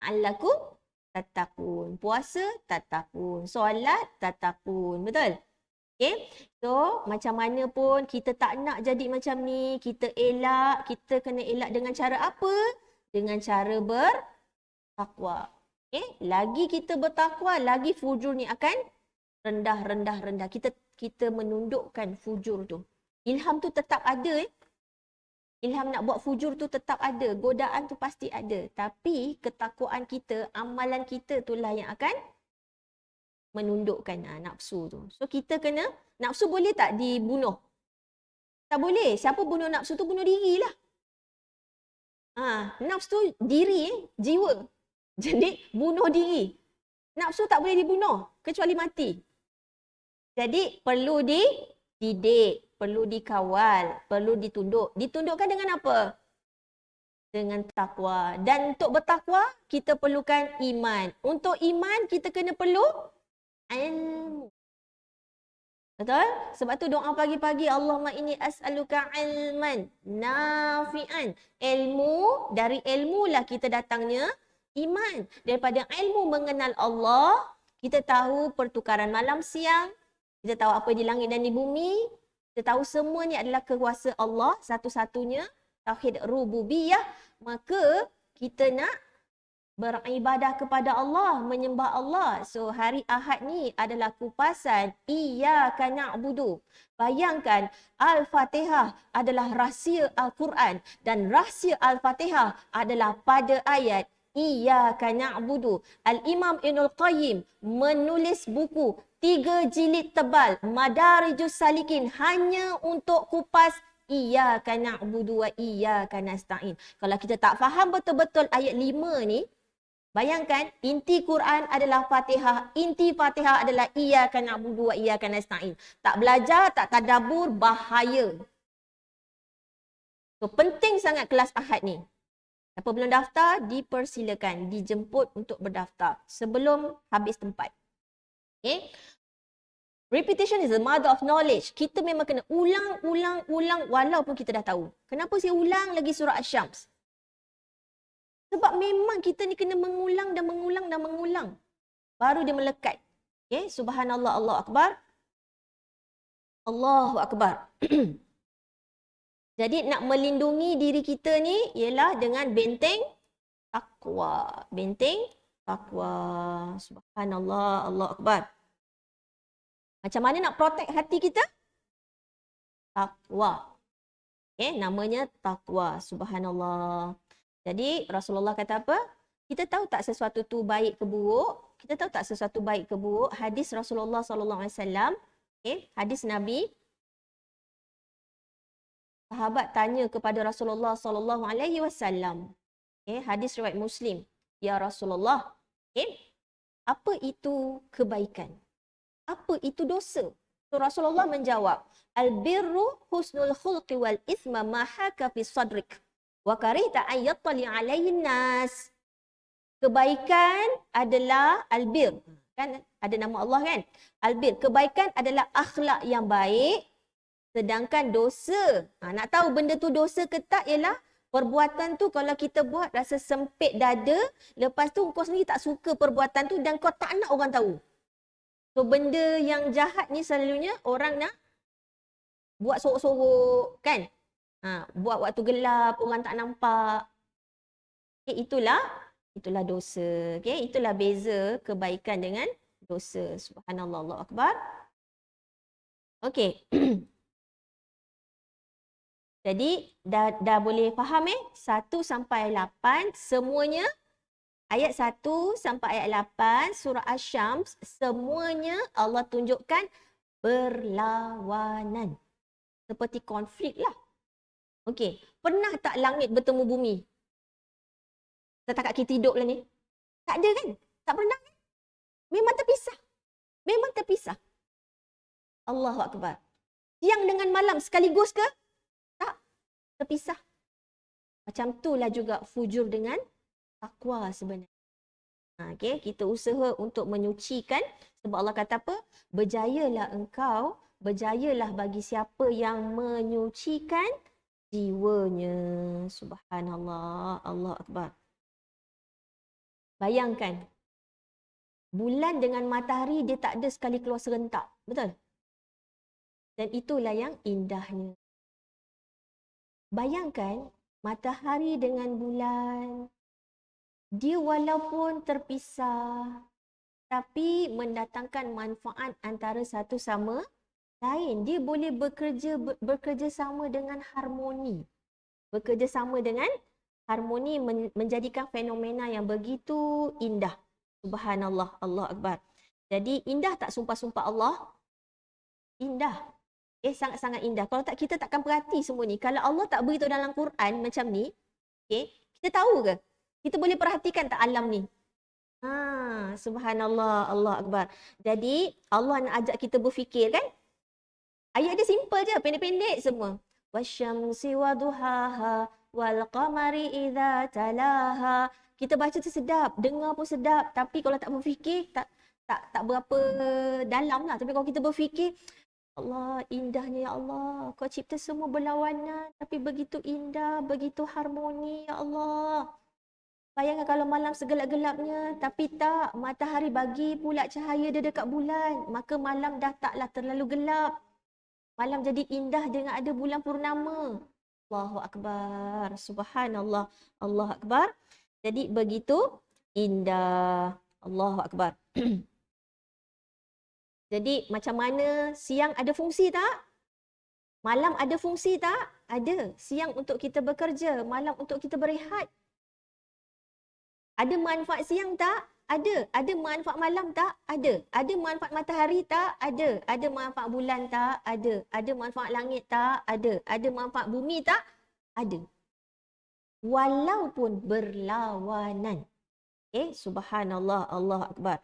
Allakum tatakun. Puasa tatakun. Solat tatakun. Betul? Okay? So, macam mana pun kita tak nak jadi macam ni. Kita elak. Kita kena elak dengan cara apa? Dengan cara bertakwa. Okay? Lagi kita bertakwa, lagi fujur ni akan rendah. Kita menundukkan fujur tu. Ilham tu tetap ada. Ilham nak buat fujur tu tetap ada. Godaan tu pasti ada. Tapi ketakwaan kita, amalan kita itulah yang akan menundukkan nafsu tu. So kita kena, nafsu boleh tak dibunuh? Tak boleh. Siapa bunuh nafsu tu, bunuh diri lah. Nafsu tu diri, jiwa. Jadi bunuh diri. Nafsu tak boleh dibunuh kecuali mati. Jadi perlu dididik, perlu dikawal, perlu ditunduk. Ditundukkan dengan apa? Dengan takwa. Dan untuk bertakwa, kita perlukan iman. Untuk iman, kita kena perlu ilmu. Betul? Sebab tu doa pagi-pagi, Allahumma inni as'aluka ilman nafi'an. Ilmu, dari ilmu lah kita datangnya iman. Daripada ilmu mengenal Allah, kita tahu pertukaran malam siang, kita tahu apa di langit dan di bumi, kita tahu semua ni adalah kuasa Allah satu-satunya, tauhid rububiyah. Maka kita nak beribadah kepada Allah, menyembah Allah. So hari Ahad ni adalah kupasan Iyyaka na'budu. Bayangkan Al-Fatihah adalah rahsia Al-Quran dan rahsia Al-Fatihah adalah pada ayat Iyyaka na'budu. Al-Imam Ibnul Qayyim menulis buku 3 jilid tebal Madarijus Salikin hanya untuk kupas Iyyaka na'budu wa iyyaka nasta'in. Kalau kita tak faham betul-betul ayat 5 ni, bayangkan, inti Quran adalah Fatihah. Inti Fatihah adalah Iyyaka na'budu wa iyyaka nasta'in. Tak belajar, tak tadabbur, bahaya. So, penting sangat kelas Ahad ni. Siapa belum daftar, dipersilakan. Dijemput untuk berdaftar sebelum habis tempat. Okay? Repetition is the mother of knowledge. Kita memang kena ulang walaupun kita dah tahu. Kenapa saya ulang lagi surah Asy-Syams? Sebab memang kita ni kena mengulang. Baru dia melekat. Okay? Subhanallah, Allahu Akbar. Allahu Akbar. Jadi nak melindungi diri kita ni ialah dengan benteng takwa. Benteng takwa. Subhanallah, Allahu Akbar. Macam mana nak protect hati kita? Takwa. Okay? Namanya takwa. Subhanallah. Jadi Rasulullah kata apa? Kita tahu tak sesuatu tu baik ke buruk? Kita tahu tak sesuatu baik ke buruk? Hadis Rasulullah SAW. Okay? Hadis Nabi. Sahabat tanya kepada Rasulullah SAW. Okay? Hadis riwayat Muslim. Ya Rasulullah. Okay? Apa itu kebaikan? Apa itu dosa? So Rasulullah menjawab, al-birru husnul khulqi wal ithma ma haka fi sadrik. Wa karihta an yattali alaihin nas. Kebaikan adalah albir. Kan ada nama Allah kan? Albir. Kebaikan adalah akhlak yang baik. Sedangkan dosa, nak tahu benda tu dosa ke tak ialah perbuatan tu kalau kita buat rasa sempit dada, lepas tu kau sendiri tak suka perbuatan tu dan kau tak nak orang tahu. So benda yang jahat ni selalunya orang nak buat sorok-sorok kan? Buat waktu gelap, orang tak nampak. Okay, itulah dosa. Okay, itulah beza kebaikan dengan dosa. Subhanallah, Allahu Akbar. Okay. Jadi dah boleh faham 1 sampai 8 semuanya ayat 1 sampai ayat 8 surah Asy-Syams semuanya Allah tunjukkan berlawanan. Seperti konflik lah. Okey, pernah tak langit bertemu bumi? Setakat kita hidup lah ni. Tak ada kan? Tak pernah kan? Memang terpisah. Memang terpisah. Allahu Akbar. Siang dengan malam sekaligus ke? Tak. Terpisah. Macam itulah juga fujur dengan takwa sebenarnya. Okay, kita usaha untuk menyucikan sebab Allah kata apa? Berjayalah engkau, berjayalah bagi siapa yang menyucikan jiwanya. Subhanallah, Allah Akbar. Bayangkan, bulan dengan matahari dia tak ada sekali keluar serentak. Betul? Dan itulah yang indahnya. Bayangkan, matahari dengan bulan, dia walaupun terpisah, tapi mendatangkan manfaat antara satu sama lain. Dia boleh bekerja sama dengan harmoni. Bekerja sama dengan harmoni menjadikan fenomena yang begitu indah. Subhanallah, Allah Akbar. Jadi indah tak sumpah-sumpah Allah? Indah. Sangat-sangat indah. Kalau tak, kita takkan perhati semua ni. Kalau Allah tak beritahu dalam Quran macam ni, kita tahu ke? Kita boleh perhatikan tak alam ni? Subhanallah, Allah Akbar. Jadi Allah nak ajak kita berfikir kan? Ayat dia simple je, pendek-pendek semua. Wasyamsi waduhaha wal qamari idza talaha. Kita baca tu sedap, dengar pun sedap, tapi kalau tak berfikir tak berapa dalam lah. Tapi kalau kita berfikir, Allah, indahnya ya Allah. Kau cipta semua berlawanan tapi begitu indah, begitu harmoni ya Allah. Bayangkan kalau malam segelap-gelapnya, tapi tak, matahari bagi pula cahaya dia dekat bulan, maka malam dah taklah terlalu gelap. Malam jadi indah dengan ada bulan purnama. Allahu Akbar. Subhanallah. Allahu Akbar. Jadi begitu indah. Allahu Akbar. Jadi macam mana siang ada fungsi tak? Malam ada fungsi tak? Ada. Siang untuk kita bekerja, malam untuk kita berehat. Ada manfaat siang tak? Ada. Ada manfaat malam tak? Ada. Ada manfaat matahari tak? Ada. Ada manfaat bulan tak? Ada. Ada manfaat langit tak? Ada. Ada manfaat bumi tak? Ada. Walaupun berlawanan. Subhanallah, Allah Akbar.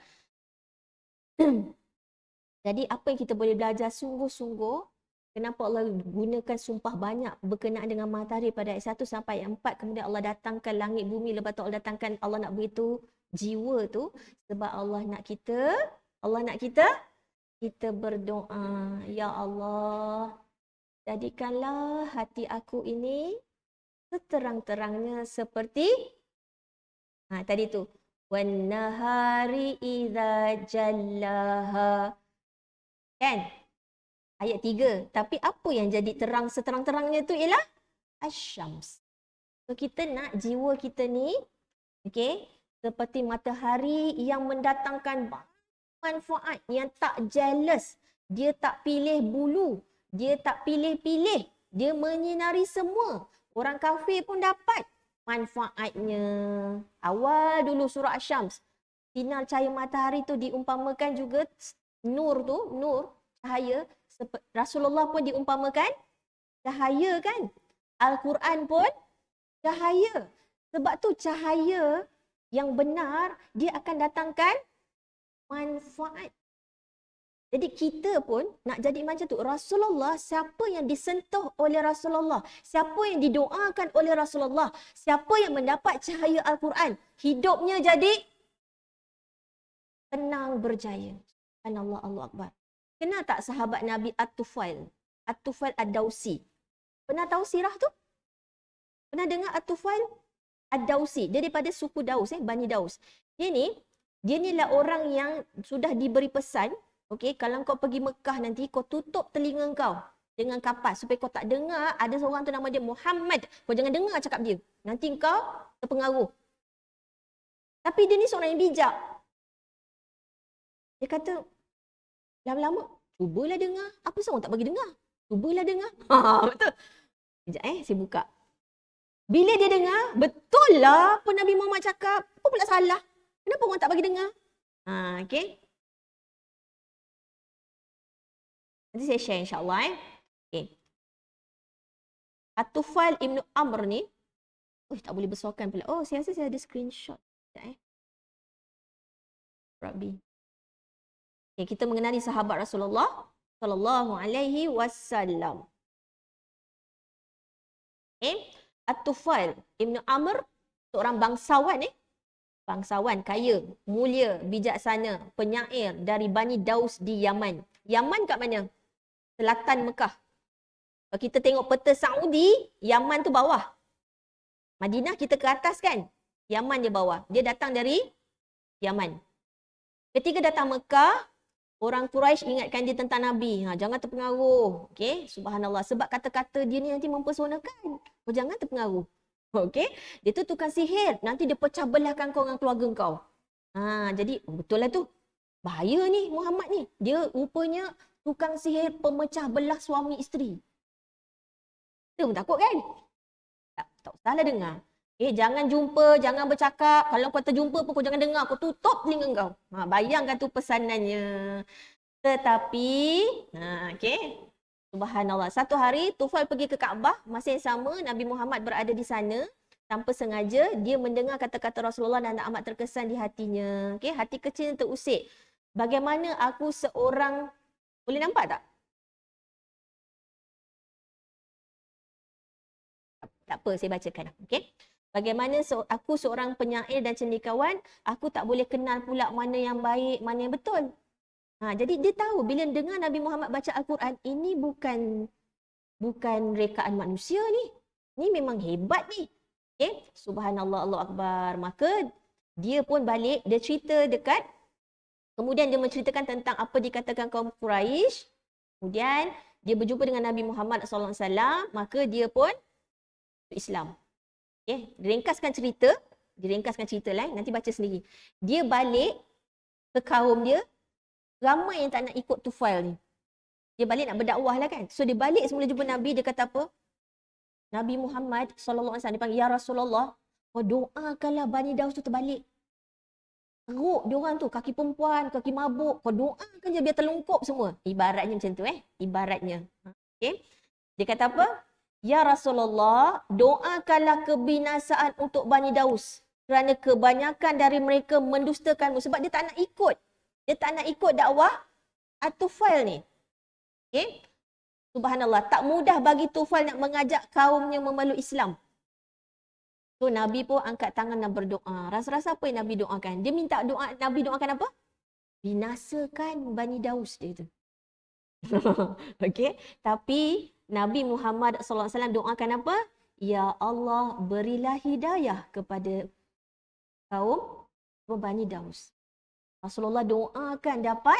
Jadi apa yang kita boleh belajar sungguh-sungguh, kenapa Allah gunakan sumpah banyak berkenaan dengan matahari pada ayat 1 sampai ayat 4, kemudian Allah datangkan langit bumi, lepas tu Allah datangkan, Allah nak beritahu jiwa tu, sebab Allah nak kita berdoa, ya Allah, jadikanlah hati aku ini seterang-terangnya seperti tadi tu, wan nahari idza jallaha. Kan? Ayat 3. Tapi apa yang jadi terang seterang-terangnya tu ialah Asy-Syams. So kita nak jiwa kita ni, seperti matahari yang mendatangkan manfaat, yang tak jealous. Dia tak pilih bulu. Dia tak pilih-pilih. Dia menyinari semua. Orang kafir pun dapat manfaatnya. Awal dulu surah Asy-Syams, sinar cahaya matahari tu diumpamakan juga nur, cahaya. Rasulullah pun diumpamakan cahaya kan? Al-Quran pun cahaya. Sebab tu cahaya yang benar, dia akan datangkan manfaat. Jadi kita pun nak jadi macam tu. Rasulullah, siapa yang disentuh oleh Rasulullah, siapa yang didoakan oleh Rasulullah, siapa yang mendapat cahaya Al-Quran, hidupnya jadi tenang berjaya. Subhanallah, Allah Akbar. Kenal tak sahabat Nabi At-Tufail? At-Tufail Ad-Dausi. Pernah tahu sirah tu? Pernah dengar At-Tufail Ad-Dausi? Dia daripada suku Daus, Bani Daus. Dia ni lah orang yang sudah diberi pesan, okey, kalau kau pergi Mekah nanti, kau tutup telinga kau dengan kapas supaya kau tak dengar ada seorang tu nama dia Muhammad. Kau jangan dengar cakap dia. Nanti kau terpengaruh. Tapi dia ni seorang yang bijak. Dia kata, lama-lama, cubalah dengar. Apa seorang tak bagi dengar? Cubalah dengar. Betul. Sekejap saya buka. Bila dia dengar, betul lah apa Nabi Muhammad cakap. Apa pula salah? Kenapa orang tak bagi dengar? Okey. Nanti saya share insyaAllah. Okay. At-Tufail Ibn Amr ni, tak boleh bersuakan pula. Oh, saya rasa saya ada screenshot. Sekejap Rabbi. Okay, kita mengenali sahabat Rasulullah sallallahu alaihi wasallam. Okay. At-Tufail Ibn Amr, seorang bangsawan bangsawan kaya, mulia, bijaksana, penyair dari Bani Daus di Yaman. Yaman kat mana? Selatan Mekah. Kalau kita tengok peta Saudi, Yaman tu bawah. Madinah kita ke atas kan? Yaman dia bawah. Dia datang dari Yaman. Ketika datang Mekah, orang Quraisy ingatkan dia tentang Nabi. Jangan terpengaruh. Okey, subhanallah. Sebab kata-kata dia ni nanti mempersonakan. Kau jangan terpengaruh. Okey, dia tu tukang sihir. Nanti dia pecah belahkan kau dengan keluarga kau. Jadi betul lah tu. Bahaya ni Muhammad ni. Dia rupanya tukang sihir pemecah belah suami isteri. Kita pun takut kan? Tak usahlah dengar. Jangan jumpa, jangan bercakap. Kalau kau terjumpa pun kau jangan dengar. Kau tutup telinga kau. Bayangkan tu pesanannya. Tetapi, okey. Subhanallah. Satu hari, Tufail pergi ke Kaabah. Masa yang sama, Nabi Muhammad berada di sana. Tanpa sengaja, dia mendengar kata-kata Rasulullah dan amat terkesan di hatinya. Okey, hati kecil terusik. Bagaimana aku seorang... Boleh nampak tak? Tak apa, saya bacakan. Okey. Bagaimana aku seorang penyair dan cendekiawan, aku tak boleh kenal pula mana yang baik, mana yang betul. Jadi dia tahu bila dengar Nabi Muhammad baca Al-Quran, ini bukan rekaan manusia ni. Ni memang hebat ni. Okay? Subhanallah, Allah Akbar. Maka dia pun balik, dia cerita dekat, kemudian dia menceritakan tentang apa dikatakan kaum Quraisy. Kemudian dia berjumpa dengan Nabi Muhammad SAW, maka dia pun Islam. Okay? Diringkaskan cerita lain, nanti baca sendiri. Dia balik ke kaum dia, ramai yang tak nak ikut Tufail ni. Dia balik nak berdakwah lah kan. So dia balik semula jumpa Nabi, dia kata apa? Nabi Muhammad SAW, dia panggil, Ya Rasulullah, kau doakanlah Bani Daus tu terbalik. Teruk diorang tu, kaki perempuan, kaki mabuk, kau doakan je biar terlungkup semua. Ibaratnya macam tu ibaratnya. Okay? Dia kata apa? Ya Rasulullah, doakanlah kebinasaan untuk Bani Daus. Kerana kebanyakan dari mereka mendustakanmu. Sebab dia tak nak ikut. Dia tak nak ikut dakwah At-Tufail ni. Okay? Subhanallah, tak mudah bagi Tufail nak mengajak kaumnya memeluk Islam. So Nabi pun angkat tangan dan berdoa. Rasa-rasa apa yang Nabi doakan? Dia minta doa, Nabi doakan apa? Binasakan Bani Daus dia tu. Okey, tapi Nabi Muhammad SAW doakan apa? Ya Allah, berilah hidayah kepada kaum Bani Daus. Rasulullah doakan dapat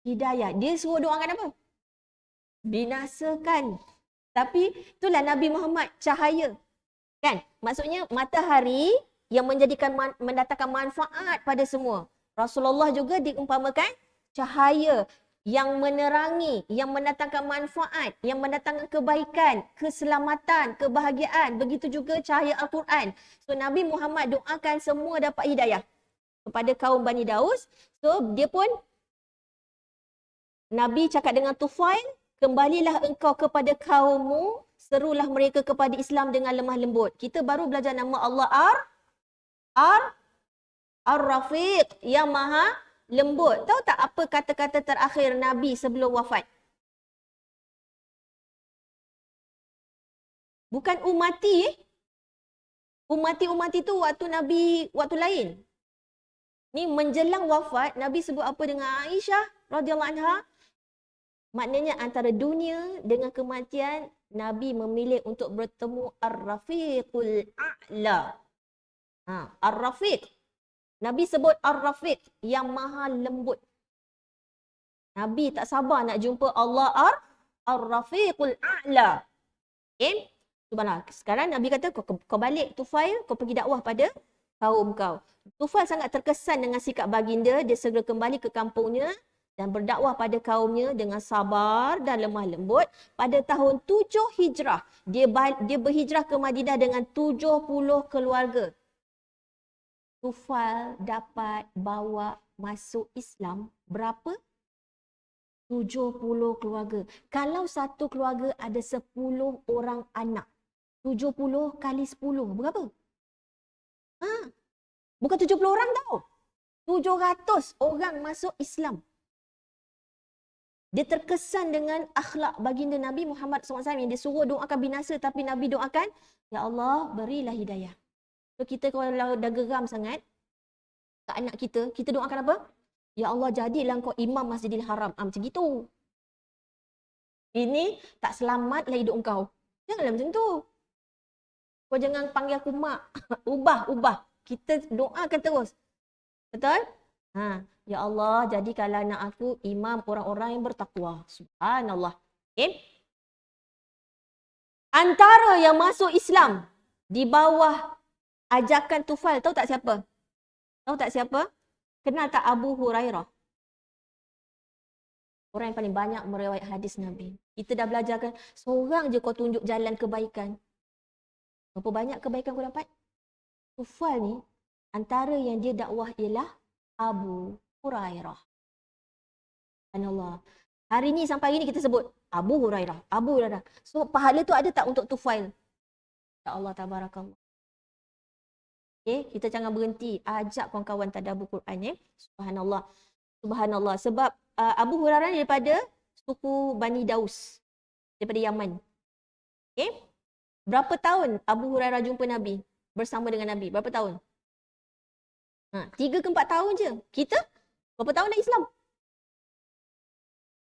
hidayah. Dia suruh doakan apa? Binasakan. Tapi itulah Nabi Muhammad, cahaya. Kan? Maksudnya matahari yang mendatangkan manfaat pada semua. Rasulullah juga diumpamakan cahaya yang menerangi, yang mendatangkan manfaat, yang mendatangkan kebaikan, keselamatan, kebahagiaan. Begitu juga cahaya Al-Quran. So Nabi Muhammad doakan semua dapat hidayah kepada kaum Bani Daus. So dia pun, Nabi cakap dengan Tufail, kembalilah engkau kepada kaummu, serulah mereka kepada Islam dengan lemah lembut. Kita baru belajar nama Allah Ar-Rafiq, yang maha lembut. Tahu tak apa kata-kata terakhir Nabi sebelum wafat? Bukan umati Umati-umati tu waktu Nabi, waktu lain. Ni menjelang wafat, Nabi sebut apa dengan Aisyah radhiyallahu anha? Maknanya antara dunia dengan kematian, Nabi memilih untuk bertemu Ar-Rafiqul A'la. Ar-Rafiq. Nabi sebut Ar-Rafiq, yang maha lembut. Nabi tak sabar nak jumpa Allah Ar-Rafiqul A'la. Okay? Subhanallah. Sekarang Nabi kata, kau balik Tufail, kau pergi dakwah pada kaum kau. Tufail sangat terkesan dengan sikap baginda, dia segera kembali ke kampungnya dan berdakwah pada kaumnya dengan sabar dan lemah lembut. Pada tahun 7 Hijrah, dia berhijrah ke Madinah dengan 70 keluarga. Tufail dapat bawa masuk Islam berapa? 70 keluarga. Kalau satu keluarga ada 10 orang anak, 70 kali 10, berapa? Bukan 70 orang tau. 700 orang masuk Islam. Dia terkesan dengan akhlak baginda Nabi Muhammad SAW yang dia suruh doakan binasa, tapi Nabi doakan, Ya Allah berilah hidayah. So kita kalau dah geram sangat ke anak kita, kita doakan apa? Ya Allah jadilah kau imam Masjidil Haram. Macam gitu. Ini tak selamatlah hidup kau. Janganlah macam tu. Kau jangan panggil aku mak. Ubah. Kita doakan terus. Betul? Ya Allah, jadikanlah anak aku imam orang-orang yang bertakwa. Subhanallah. Okay? Antara yang masuk Islam di bawah ajakan Tufail, tahu tak siapa? Tahu tak siapa? Kenal tak Abu Hurairah? Orang yang paling banyak meriwayat hadis Nabi. Kita dah belajarkan, seorang je kau tunjuk jalan kebaikan. Berapa banyak kebaikan kau dapat? Tufail ni, antara yang dia dakwah ialah Abu Hurairah. Subhanallah. Hari ni sampai hari ni kita sebut Abu Hurairah. So pahala tu ada tak untuk Tufail? Ya Allah tabarakallah. Okay, kita jangan berhenti. Ajak kawan-kawan tadabbur Quran. Subhanallah. Sebab Abu Hurairah daripada suku Bani Daus. Daripada Yaman. Okay. Berapa tahun Abu Hurairah jumpa Nabi? Bersama dengan Nabi. Berapa tahun? 3 ke 4 tahun je. Kita berapa tahun dah Islam?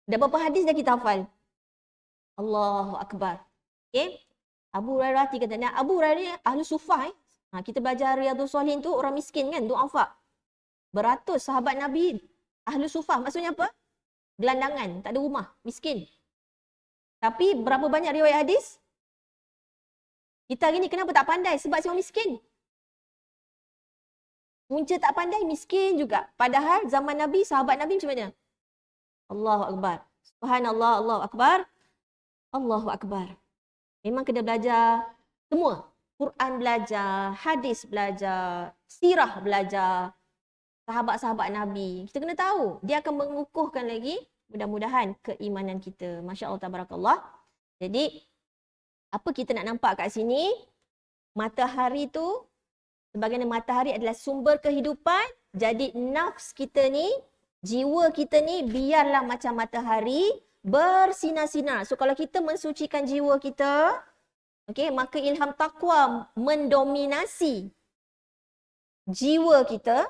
Dah berapa hadis dah kita hafal? Allahu Akbar. Okay. Abu Hurairah 3 tahun. Abu Hurairah ni ahli sufah. Kita belajar Riyadhus Shalihin tu orang miskin kan, doa fak. Beratus sahabat Nabi ahli sufah. Maksudnya apa? Gelandangan, tak ada rumah, miskin. Tapi berapa banyak riwayat hadis? Kita hari ni kenapa tak pandai? Sebab si orang miskin. Punca tak pandai, miskin juga. Padahal zaman Nabi, sahabat Nabi macam mana? Allahu Akbar. Subhanallah, Allahu Akbar. Allahu Akbar. Memang kena belajar semua. Quran belajar, hadis belajar, sirah belajar, sahabat-sahabat Nabi. Kita kena tahu. Dia akan mengukuhkan lagi, mudah-mudahan, keimanan kita. Masya Allah, tabarakallah. Jadi, apa kita nak nampak kat sini? Matahari tu, sebagaimana matahari adalah sumber kehidupan, jadi nafs kita ni, jiwa kita ni, biarlah macam matahari, bersinar-sinar. So, kalau kita mensucikan jiwa kita, okay, maka ilham taqwa mendominasi jiwa kita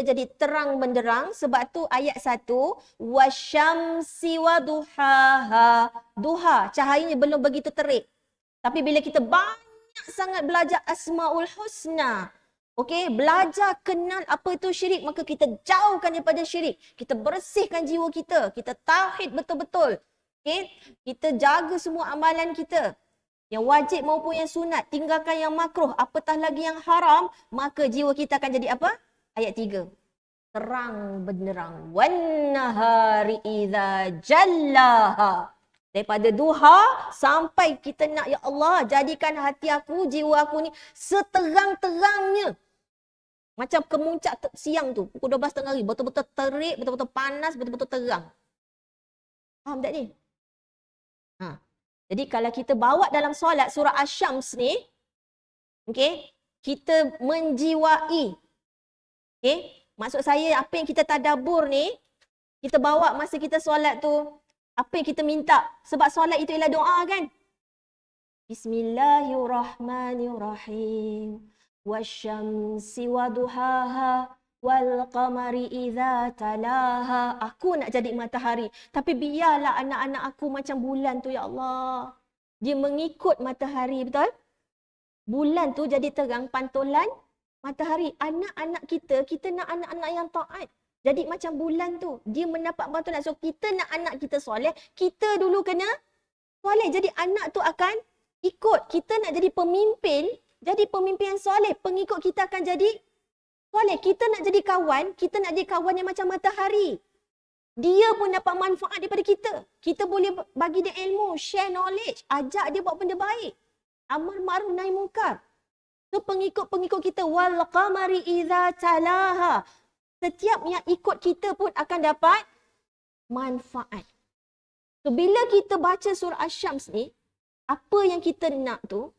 jadi terang benderang. Sebab tu ayat 1, wasyamsi waduhaha. Duha, cahayanya belum begitu terik. Tapi bila kita banyak sangat belajar Asmaul Husna, okay, belajar kenal apa itu syirik, maka kita jauhkan daripada syirik. Kita bersihkan jiwa kita. Kita tauhid betul-betul. Okay, kita jaga semua amalan kita. Yang wajib maupun yang sunat, tinggalkan yang makruh, apatah lagi yang haram, maka jiwa kita akan jadi apa? Ayat 3. Terang benderang. Wan nahari idza jallaha. Daripada duha sampai kita nak, ya Allah, jadikan hati aku, jiwa aku ni seterang-terangnya. Macam kemuncak siang tu, pukul 12 tengah hari, betul-betul terik, betul-betul panas, betul-betul terang. Faham tak ni? Jadi kalau kita bawa dalam solat surah Asy-Syams ni, okay, kita menjiwai, okay, Maksud saya apa yang kita tadabbur ni, kita bawa masa kita solat tu, apa yang kita minta. Sebab solat itu ialah doa kan. Bismillahirrahmanirrahim. Wasyamsi waduhaha wal qamari idza talaha. Aku nak jadi matahari, tapi biarlah anak-anak aku macam bulan tu ya Allah. Dia mengikut matahari, betul? Bulan tu jadi terang pantulan matahari. Anak-anak kita nak anak-anak yang taat. Jadi macam bulan tu, dia mendapat pantulan. So kita nak anak kita soleh, kita dulu kena soleh. Jadi anak tu akan ikut. Kita nak jadi pemimpin yang soleh. Pengikut kita akan jadi soleh. Kita nak jadi kawan, kita nak jadi kawan yang macam matahari. Dia pun dapat manfaat daripada kita. Kita boleh bagi dia ilmu, share knowledge, ajak dia buat benda baik. Amar ma'ruf nahi munkar. So pengikut-pengikut kita, wal qamari idza talaha. Setiap yang ikut kita pun akan dapat manfaat. So bila kita baca surah Asy-Syams ni, apa yang kita nak tu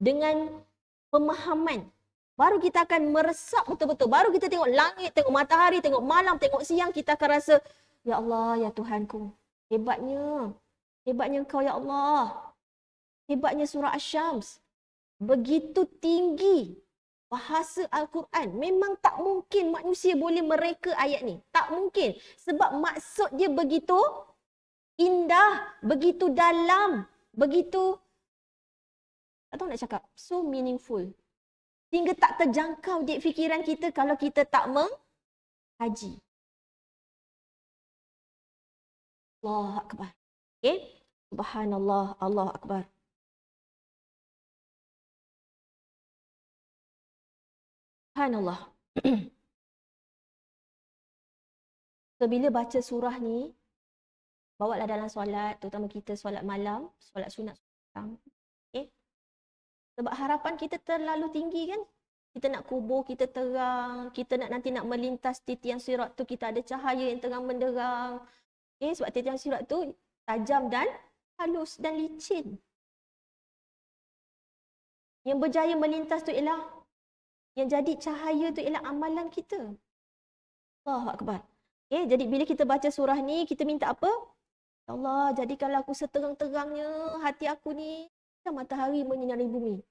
dengan pemahaman, baru kita akan meresap betul-betul. Baru kita tengok langit, tengok matahari, tengok malam, tengok siang, kita akan rasa, ya Allah, ya Tuhanku, hebatnya. Hebatnya Engkau ya Allah. Hebatnya surah Asy-Syams. Begitu tinggi bahasa Al-Quran. Memang tak mungkin manusia boleh mereka ayat ni. Tak mungkin. Sebab maksud dia begitu indah, begitu dalam, begitu, tak tahu nak cakap, so meaningful. Sehingga tak terjangkau di fikiran kita kalau kita tak menghaji. Allahu Akbar. Okay? Subhanallah, Allahu Akbar. Subhanallah. So, bila baca surah ni, bawalah dalam solat, terutama kita solat malam, solat sunat. Okay? Sebab harapan kita terlalu tinggi kan? Kita nak kubur, kita terang, kita nanti nak melintas titian sirat tu, kita ada cahaya yang terang menderang. Okay? Sebab titian sirat tu tajam dan halus dan licin. Yang berjaya melintas tu ialah, yang jadi cahaya tu ialah amalan kita. Allahu Akbar. Okay, jadi bila kita baca surah ni, kita minta apa? Ya Allah, jadikanlah aku seterang-terangnya hati aku ni, macam matahari menyinari bumi.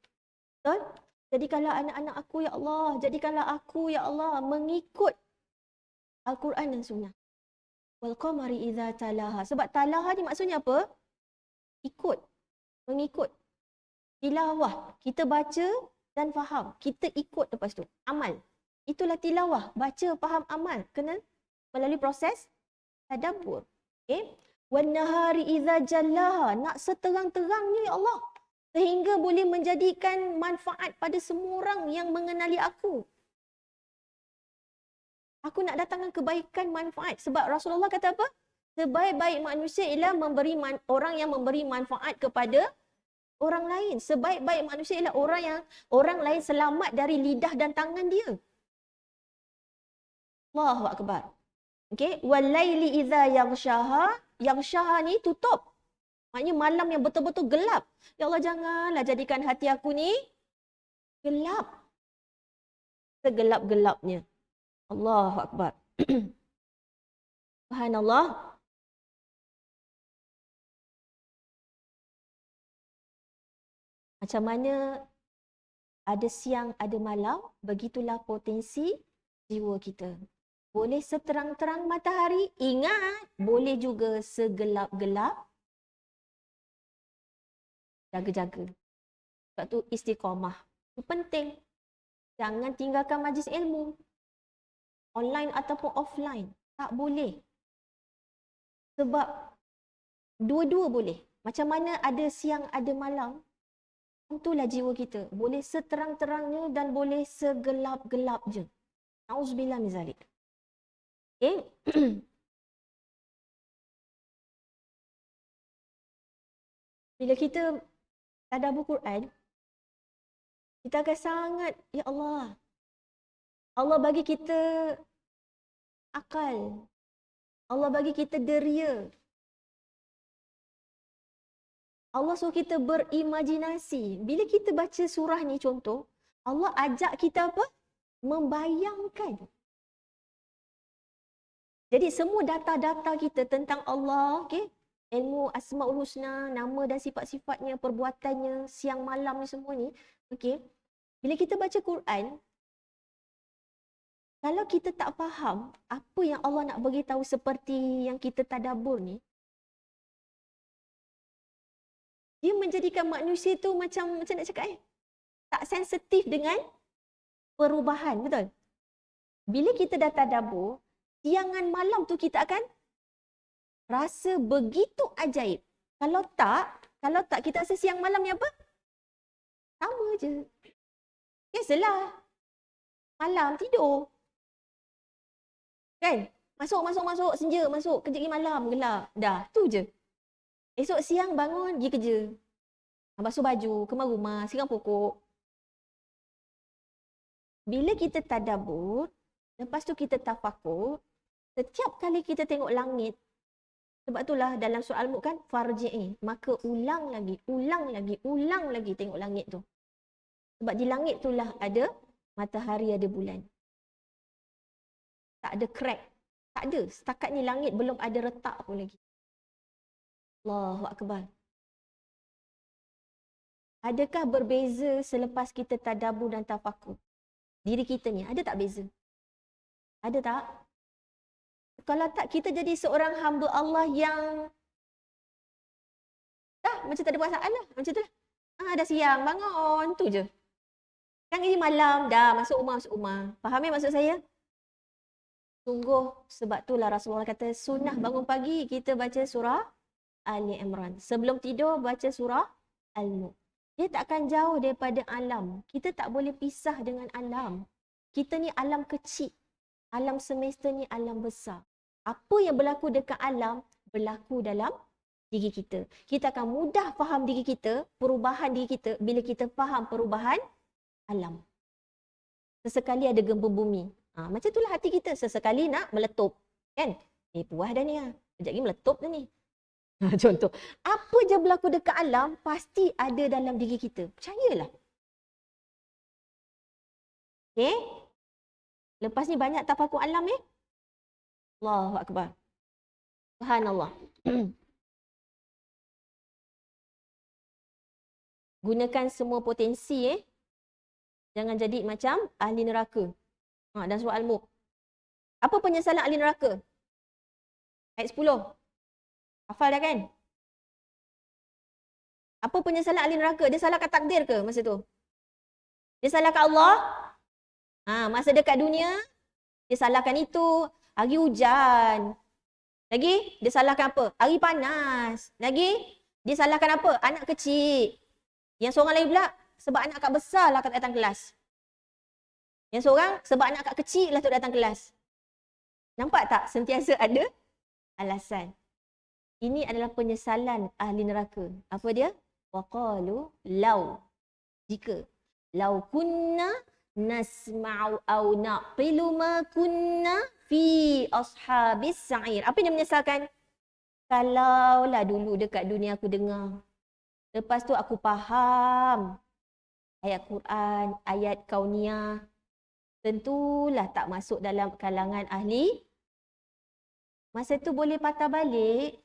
Betul? Jadikanlah anak-anak aku, ya Allah. Jadikanlah aku, ya Allah, mengikut Al-Quran dan Sunnah. Wal qamari idza talaha. Sebab talaha ni maksudnya apa? Ikut. Mengikut. Tilawah. Kita baca dan faham. Kita ikut lepas tu. Amal. Itulah tilawah. Baca, faham, amal. Kena melalui proses tadabbur. Okay? Wan nahari idza jallaha. Nak seterang-terangnya ya Allah. Sehingga boleh menjadikan manfaat pada semua orang yang mengenali aku. Aku nak datangkan kebaikan, manfaat. Sebab Rasulullah kata apa? Sebaik-baik manusia ialah orang yang memberi manfaat kepada orang lain. Sebaik-baik manusia ialah orang lain selamat dari lidah dan tangan dia. Allahu Akbar. Okey, walaili idza yaghshaha. Yaghshaha ni tutup. Maknanya malam yang betul-betul gelap. Ya Allah, janganlah jadikan hati aku ni gelap. Segelap-gelapnya. Allahu Akbar. Subhanallah. Macam mana ada siang, ada malam, begitulah potensi jiwa kita. Boleh seterang-terang matahari, ingat, boleh juga segelap-gelap. Jaga-jaga. Sebab tu istiqamah. Itu penting. Jangan tinggalkan majlis ilmu. Online ataupun offline. Tak boleh. Sebab dua-dua boleh. Macam mana ada siang, ada malam. Itulah jiwa kita. Boleh seterang-terangnya dan boleh segelap-gelap je. Na'udzubillah min zalik. Okay. Bila kita tadabbur Quran, kita akan sangat, ya Allah. Allah bagi kita akal. Allah bagi kita deria. Allah suruh kita berimajinasi. Bila kita baca surah ni contoh, Allah ajak kita apa? Membayangkan. Jadi semua data-data kita tentang Allah, okey, ilmu Asmaul Husna, nama dan sifat-sifatnya, perbuatannya, siang malam ni semua ni, okey. Bila kita baca Quran, kalau kita tak faham apa yang Allah nak bagi tahu seperti yang kita tadabbur ni, dia menjadikan manusia tu macam nak cakap tak sensitif dengan perubahan, betul? Bila kita dah tadabbur, siangan malam tu kita akan rasa begitu ajaib. Kalau tak kita rasa siang malam ni apa? Sama je. Biasalah. Malam tidur. Kan? Masuk, senja, masuk, kejap lagi malam, gelap. Dah, tu je. Esok siang bangun, pergi kerja. Basuh baju, kemar rumah, siram pokok. Bila kita tadabbur, lepas tu kita tafakur, setiap kali kita tengok langit, sebab itulah dalam surah Al-Mulk kan, farji'i, maka ulang lagi tengok langit tu. Sebab di langit itulah ada matahari, ada bulan. Tak ada crack. Tak ada. Setakat ni langit belum ada retak pun lagi. Allahu Akbar. Adakah berbeza selepas kita tadabbur dan tafakur? Diri kita ni, ada tak beza? Ada tak? Kalau tak, kita jadi seorang hamba Allah yang macam tak ada perasaan lah. Macam tu lah. Dah siang, bangun. Tu je. Kan ini malam, dah masuk rumah. Faham maksud saya? Sungguh, sebab itulah Rasulullah kata, sunnah bangun pagi, kita baca surah Ali Imran. Sebelum tidur, baca surah Al-Mulk. Dia tak akan jauh daripada alam. Kita tak boleh pisah dengan alam. Kita ni alam kecil. Alam semesta ni alam besar. Apa yang berlaku dekat alam, berlaku dalam diri kita. Kita akan mudah faham diri kita, perubahan diri kita, bila kita faham perubahan alam. Sesekali ada gempa bumi. Macam itulah hati kita. Sesekali nak meletup. Kan? Puas dah ni. Sekejap lagi meletup dah ni. Contoh. Apa je berlaku dekat alam, pasti ada dalam diri kita. Percayalah. Okay? Lepas ni banyak tafakur alam ni. Allahu Akbar. Subhanallah. Gunakan semua potensi Jangan jadi macam ahli neraka. Dan surah Al-Mulk. Apa penyesalan ahli neraka? Ayat 10. Hafal dah kan? Apa penyesalan ahli neraka? Dia salahkan takdir ke masa tu? Dia salahkan Allah? Masa dekat dunia, dia salahkan itu. Hari hujan. Lagi, dia salahkan apa? Hari panas. Lagi, dia salahkan apa? Anak kecil. Yang seorang lain pula, sebab anak akak besar lah akak datang kelas. Yang seorang, sebab anak akak kecil lah tu datang kelas. Nampak tak? Sentiasa ada alasan. Ini adalah penyesalan ahli neraka. Apa dia? Waqalu law. Jika. Law kunna nasma'u aw naqilu ma kunna fi ashabis sa'ir. Apa yang dia menyesalkan? Kalaulah dulu dekat dunia aku dengar. Lepas tu aku faham ayat Quran, ayat kauniyah. Tentulah tak masuk dalam kalangan ahli. Masa tu boleh patah balik.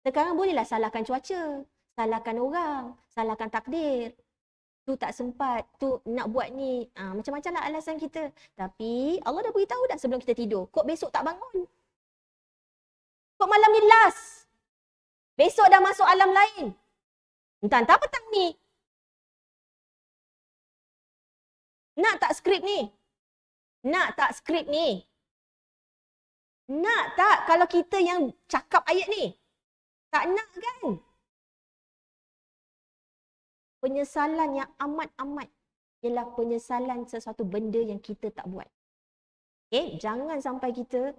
Sekarang bolehlah salahkan cuaca, salahkan orang, salahkan takdir. Tu tak sempat, tu nak buat ni. Macam-macam lah alasan kita. Tapi Allah dah beritahu dah sebelum kita tidur. Kok besok tak bangun? Kok malam ni last? Besok dah masuk alam lain. Entah-entah petang ni. Nak tak skrip ni? Nak tak skrip ni? Nak tak kalau kita yang cakap ayat ni? Tak nak kan? Penyesalan yang amat-amat ialah penyesalan sesuatu benda yang kita tak buat. Okay? Jangan sampai kita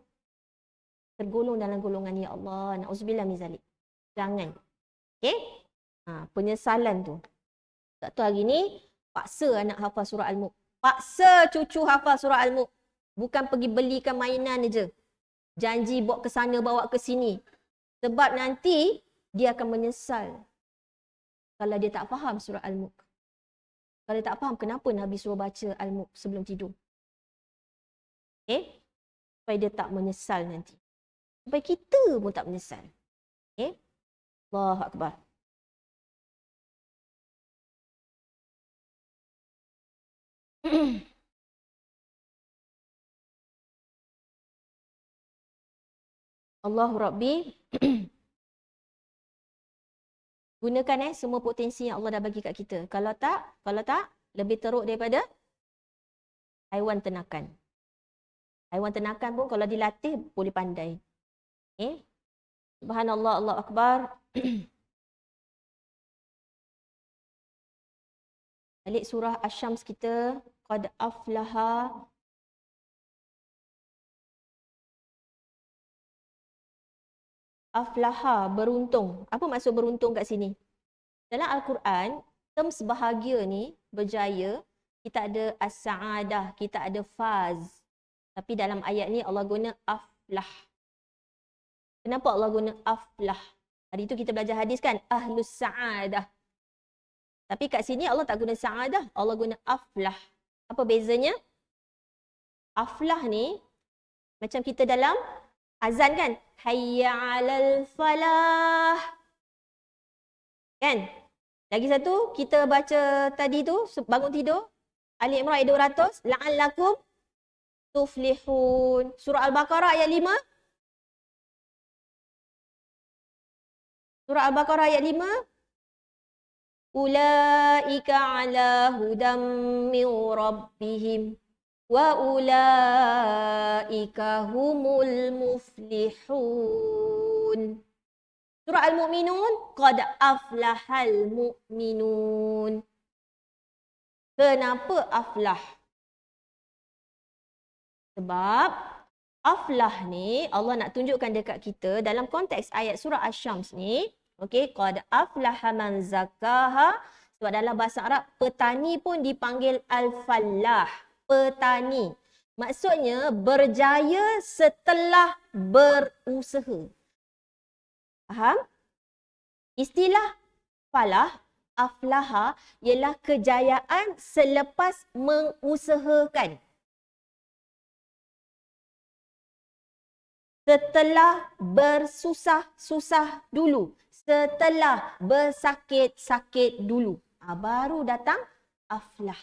tergolong dalam golongan ya Allah. Na'udzubillah min zalik. Jangan. Okay? Penyesalan tu. Tak tahu hari ni, paksa anak hafal surah Al-Mulk. Paksa cucu hafal surah Al-Mulk. Bukan pergi belikan mainan je. Janji bawa ke sana, bawa ke sini. Sebab nanti dia akan menyesal kalau dia tak faham surah Al-Mulk. Kalau dia tak faham kenapa Nabi suruh baca Al-Mulk sebelum tidur. Okay? supaya dia tak menyesal nanti. Supaya kita pun tak menyesal. Okay? Allahu Akbar. Allahu Rabbi. Gunakan semua potensi yang Allah dah bagi kat kita. Kalau tak, lebih teruk daripada haiwan ternakan. Haiwan ternakan pun kalau dilatih boleh pandai. Okay? Subhanallah, Allahu Akbar. Balik surah Asy-Syams kita. Qad aflaha. Aflaha, beruntung. Apa maksud beruntung kat sini? Dalam Al-Quran, terms bahagia ni, berjaya, kita ada as-sa'adah, kita ada faz. Tapi dalam ayat ni Allah guna aflah. Kenapa Allah guna aflah? Hari tu kita belajar hadis kan? Ahlus sa'adah. Tapi kat sini Allah tak guna sa'adah, Allah guna aflah. Apa bezanya? Aflah ni macam kita dalam azan kan? Hayya 'alal falah. Kan? Lagi satu kita baca tadi tu bangun tidur Ali Imran ayat 200, la'allakum tuflihun. Surah Al-Baqarah ayat 5. Surah Al-Baqarah ayat 5. Ulaika ala hudam min rabbihim wa ulaika humul muflihun. Surah Al-Mu'minun, qad aflahal mu'minun. Kenapa aflah? Sebab aflah ni Allah nak tunjukkan dekat kita dalam konteks ayat surah Asy-Syams ni. Okey, qad aflaha man zakkaha. Sebab dalam bahasa Arab, petani pun dipanggil al-fallah. Petani. Maksudnya berjaya setelah berusaha. Faham? Istilah falah, aflaha, ialah kejayaan selepas mengusahakan. Setelah bersusah-susah dulu. Setelah bersakit-sakit dulu. Baru datang aflah.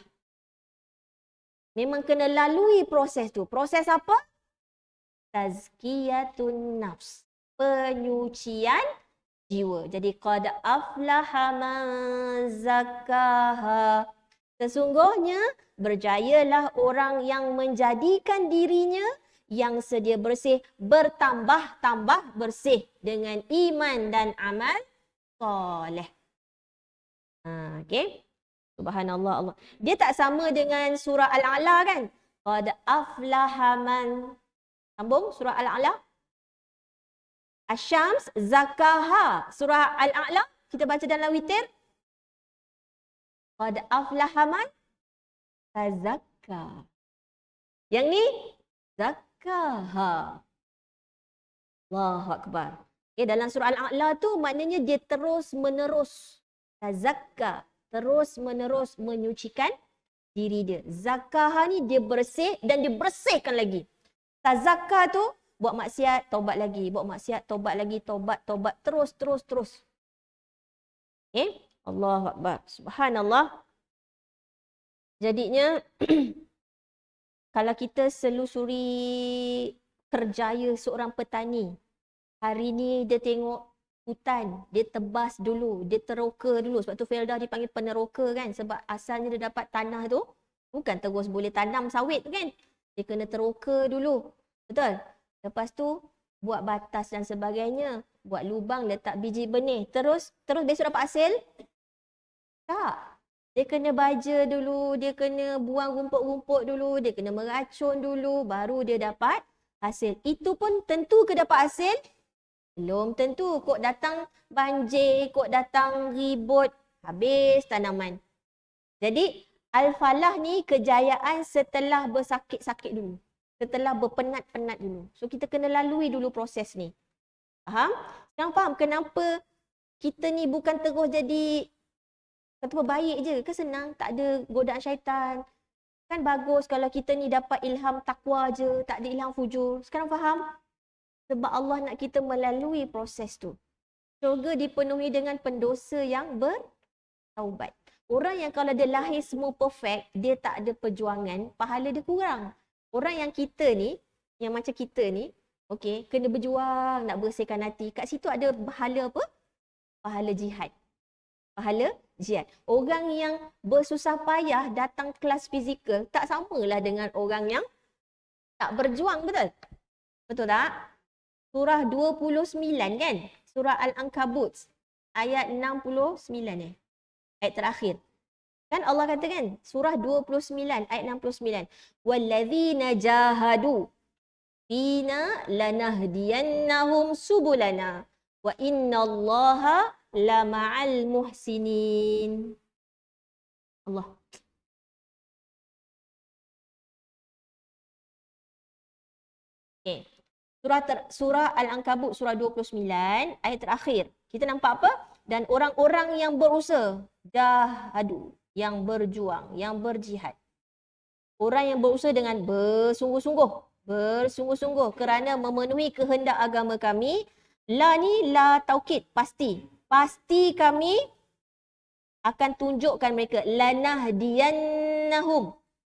Memang kena lalui proses tu. Proses apa? Tazkiyatun nafs. Penyucian jiwa. Jadi qad aflaha man zakkaha. Sesungguhnya berjayalah orang yang menjadikan dirinya yang sedia bersih bertambah-tambah bersih dengan iman dan amal soleh. Okey. Subhanallah Allah. Dia tak sama dengan surah Al-A'la kan? Qad aflaha man. Sambung surah Al-A'la. Asy-Syams zakkaha. Surah Al-A'la kita baca dalam witir. Qad aflaha man tazakka. Yang ni zakkaha. Allahu Akbar. Okay, dalam surah Al-A'la tu maknanya dia terus menerus. Tazakka. Terus menerus menyucikan diri dia. Zakkaha ni dia bersih dan dia bersihkan lagi. Tazakka tu buat maksiat, taubat lagi. Buat maksiat, taubat lagi. Taubat. Terus. Okay. Allahu Akbar. Subhanallah. Jadinya kalau kita selusuri kerjaya seorang petani, hari ni dia tengok hutan, dia tebas dulu, dia teroka dulu. Sebab tu Felda dipanggil peneroka kan. Sebab asalnya dia dapat tanah tu, bukan terus boleh tanam sawit tu kan. Dia kena teroka dulu. Betul? Lepas tu, buat batas dan sebagainya. Buat lubang, letak biji benih. Terus besok dapat hasil? Tak. Dia kena baja dulu, dia kena buang rumput-rumput dulu, dia kena meracun dulu, baru dia dapat hasil. Itu pun tentu ke dapat hasil? Belum tentu. Kok datang banjir, kok datang ribut, habis tanaman. Jadi, al-falah ni kejayaan setelah bersakit-sakit dulu. Setelah berpenat-penat dulu. So, kita kena lalui dulu proses ni. Faham? Sekarang faham kenapa kita ni bukan terus jadi kata apa, baik je ke senang, tak ada godaan syaitan. Kan bagus kalau kita ni dapat ilham takwa je, tak ada ilham fujur. Sekarang faham? Sebab Allah nak kita melalui proses tu. Syurga dipenuhi dengan pendosa yang bertaubat. Orang yang kalau dia lahir semua perfect, dia tak ada perjuangan, pahala dia kurang. Orang yang kita ni, yang macam kita ni, okey, kena berjuang nak bersihkan hati. Kat situ ada pahala apa? Pahala jihad. Pahala jihad. Orang yang bersusah payah datang kelas fizikal tak samalah dengan orang yang tak berjuang, betul? Betul tak? Surah 29 kan? Surah Al-Ankabut ayat 69 ayat terakhir. Kan Allah kata kan? Surah 29 ayat 69. Wallazina jahadu fina lanahdiyannahum subulana wa innallaha lama'al muhsinin. Allah. Okay. Surah Al-Ankabut surah 29 ayat terakhir. Kita nampak apa? Dan orang-orang yang berusaha, jahadu, yang berjuang, yang berjihad. Orang yang berusaha dengan bersungguh-sungguh kerana memenuhi kehendak agama kami. La ni la taukid, pasti. Pasti kami akan tunjukkan mereka. Lanahdiyannahum.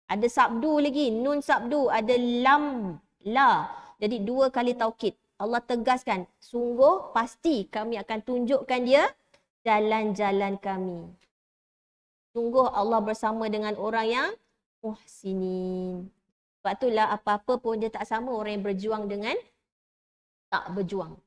Ada sabdu lagi, nun sabdu, ada lam, la. Jadi 2 kali taukid. Allah tegaskan, sungguh pasti kami akan tunjukkan dia jalan-jalan kami. Sungguh Allah bersama dengan orang yang muhsinin. Sebab itulah apa-apa pun dia tak sama orang yang berjuang dengan tak berjuang.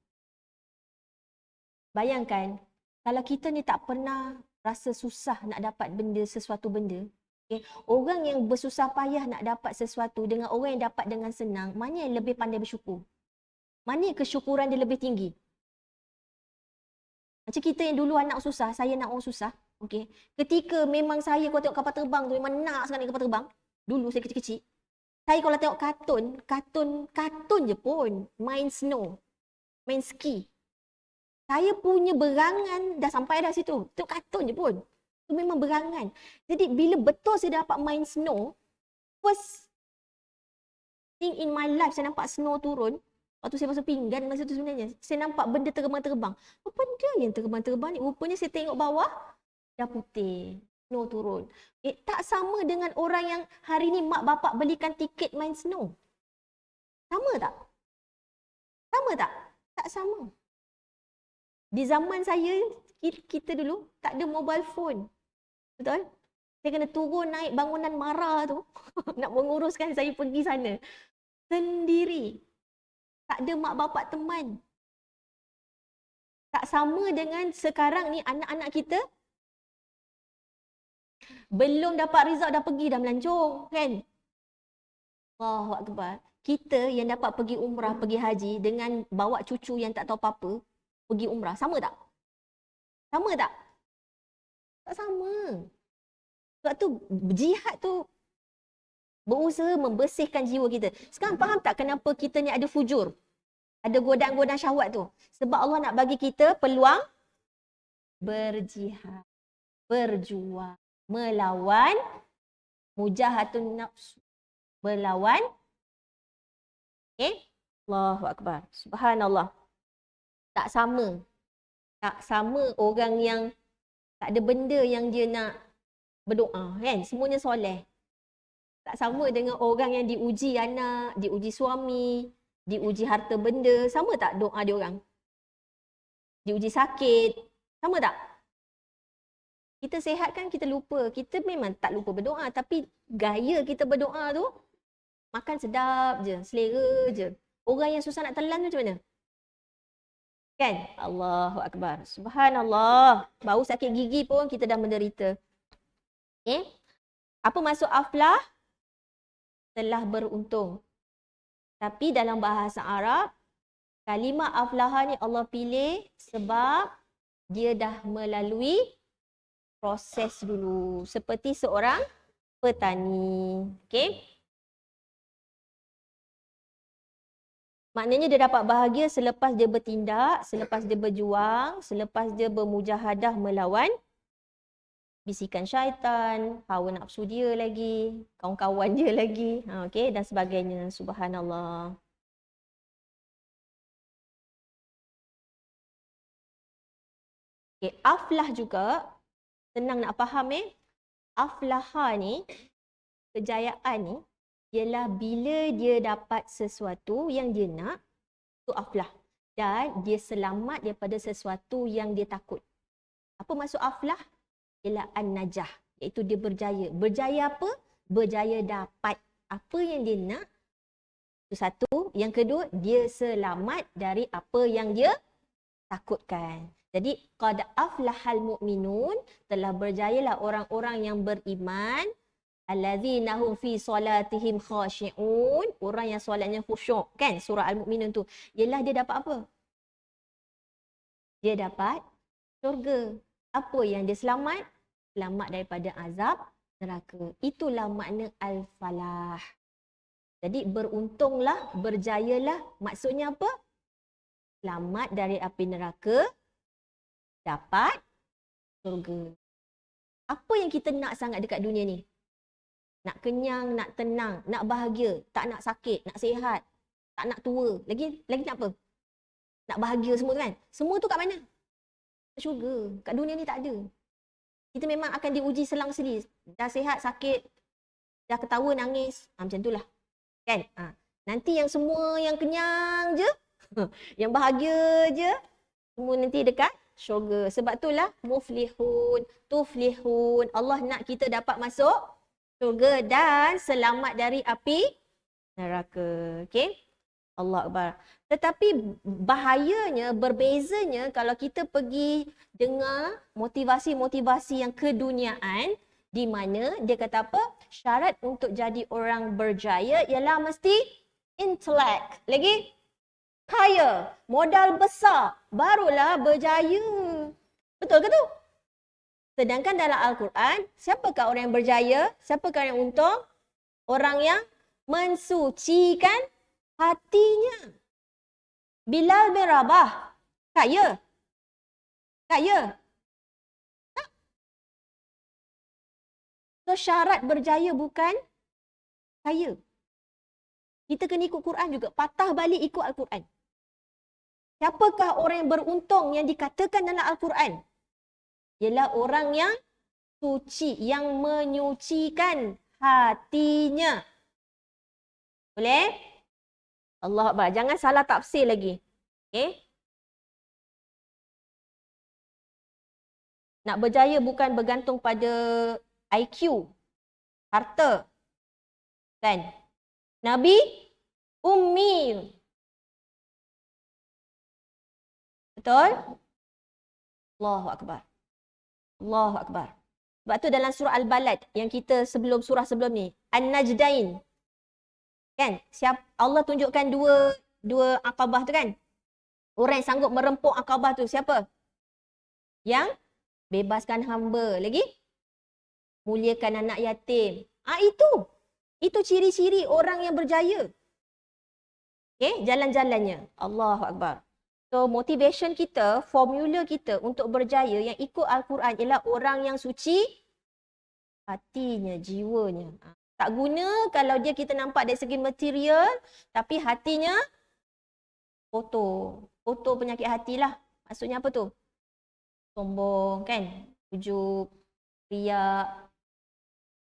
Bayangkan, kalau kita ni tak pernah rasa susah nak dapat sesuatu benda, okay, orang yang bersusah payah nak dapat sesuatu dengan orang yang dapat dengan senang, mana yang lebih pandai bersyukur? Mana kesyukuran dia lebih tinggi? Macam kita yang dulu anak susah, saya nak orang susah. Okay. Ketika memang saya kalau tengok kapal terbang tu, memang nak sangat kapal terbang. Dulu saya kecil-kecil. Saya kalau tengok kartun je pun. Main snow. Main ski. Saya punya berangan dah sampai dah situ. Tengok kartun je pun. Itu memang berangan. Jadi bila betul saya dapat main snow, first thing in my life saya nampak snow turun. Waktu saya basuh pinggan masa tu sebenarnya, saya nampak benda terbang-terbang. Apa benda yang terbang-terbang ni? Rupanya saya tengok bawah, dah putih. Snow turun. Tak sama dengan orang yang hari ni mak bapak belikan tiket main snow. Sama tak? Sama tak? Tak sama. Di zaman saya, kita dulu tak ada mobile phone. Betul? Saya kena turun naik bangunan Mara tu nak menguruskan saya pergi sana. Sendiri. Tak ada mak bapak teman. Tak sama dengan sekarang ni anak-anak kita belum dapat result dah pergi dah melancong kan. Allahu Akbar. Kita yang dapat pergi umrah, pergi haji dengan bawa cucu yang tak tahu apa-apa pergi umrah, sama tak? Sama tak? Tak sama. Sebab tu jihad tu berusaha membersihkan jiwa kita. Sekarang faham tak kenapa kita ni ada fujur? Ada godaan-godaan syahwat tu. Sebab Allah nak bagi kita peluang berjihad, berjuang, melawan mujahatun nafsu. Melawan. Okay? Allahu Akbar. Subhanallah. Tak sama. Tak sama orang yang tak ada benda yang dia nak berdoa. Kan? Semuanya soleh. Tak sama dengan orang yang diuji anak, diuji suami, diuji harta benda. Sama tak doa dia orang? Diuji sakit. Sama tak? Kita sihat kan kita lupa. Kita memang tak lupa berdoa. Tapi gaya kita berdoa tu, makan sedap je, selera je. Orang yang susah nak telan tu macam mana? Kan? Allahu Akbar. Subhanallah. Baru sakit gigi pun kita dah menderita. Okay? Apa maksud aflah? Telah beruntung. Tapi dalam bahasa Arab, kalimah aflaha ni Allah pilih sebab dia dah melalui proses dulu. Seperti seorang petani. Okay? Maknanya dia dapat bahagia selepas dia bertindak, selepas dia berjuang, selepas dia bermujahadah melawan bisikan syaitan, hawa nafsu dia lagi, kawan-kawan dia lagi, okey, dan sebagainya. Subhanallah. Okay, aflah juga, senang nak faham Aflaha ni, kejayaan ni, ialah bila dia dapat sesuatu yang dia nak, tu aflah. Dan dia selamat daripada sesuatu yang dia takut. Apa maksud aflah? Ialah an-najah, iaitu dia berjaya. Berjaya apa? Berjaya dapat apa yang dia nak. Itu satu. Yang kedua, dia selamat dari apa yang dia takutkan. Jadi, qad aflahal mu'minun, telah berjayalah orang-orang yang beriman, allazina hum fi solatihim khashi'un, orang yang solatnya khusyuk, kan? Surah Al-Mu'minun tu. Ialah dia dapat apa? Dia dapat syurga. Apa yang dia selamat? Selamat daripada azab neraka. Itulah makna al-falah. Jadi beruntunglah, berjayalah. Maksudnya apa? Selamat dari api neraka, dapat syurga. Apa yang kita nak sangat dekat dunia ni? Nak kenyang, nak tenang, nak bahagia, tak nak sakit, nak sihat, tak nak tua. Lagi nak apa? Nak bahagia semua tu kan? Semua tu kat mana? Kat syurga. Kat dunia ni tak ada. Kita memang akan diuji selang seli. Dah sihat, sakit, dah ketawa, nangis. Macam tu lah. Kan? Nanti yang semua yang kenyang je, yang bahagia je, semua nanti dekat syurga. Sebab itulah muflihun, tuflihun. Allah nak kita dapat masuk syurga dan selamat dari api neraka. Okey? Allah Akbar. Tetapi bahayanya, berbezanya kalau kita pergi dengar motivasi-motivasi yang keduniaan, di mana dia kata apa? Syarat untuk jadi orang berjaya ialah mesti intelek. Lagi? Kaya, modal besar, barulah berjaya. Betul ke tu? Sedangkan dalam Al-Quran, siapakah orang yang berjaya? Siapakah orang yang untung? Orang yang mensucikan hatinya. Bilal bin Rabah, kaya? Kaya? Tak. So syarat berjaya bukan kaya. Kita kena ikut Quran juga. Patah balik ikut Al-Quran. Siapakah orang yang beruntung yang dikatakan dalam Al-Quran? Ialah orang yang suci, yang menyucikan hatinya. Boleh? Allah Akbar. Jangan salah tafsir lagi. Okay? Nak berjaya bukan bergantung pada IQ, harta. Kan? Nabi ummi. Betul? Allahu Akbar. Allahu Akbar. Sebab tu dalam surah Al-Balad yang kita surah sebelum ni, An-Najdain. Kan? Allah tunjukkan dua akabah tu kan? Orang yang sanggup merempuk akabah tu siapa? Yang bebaskan hamba. Lagi? Muliakan anak yatim. Itu ciri-ciri orang yang berjaya. Okay? Jalan-jalannya. Allahu Akbar. So motivation kita, formula kita untuk berjaya yang ikut Al-Quran ialah orang yang suci hatinya, jiwanya. Tak guna kalau dia kita nampak dari segi material tapi hatinya kotor. Kotor penyakit hatilah. Maksudnya apa tu? Sombong kan? Ujub, riak,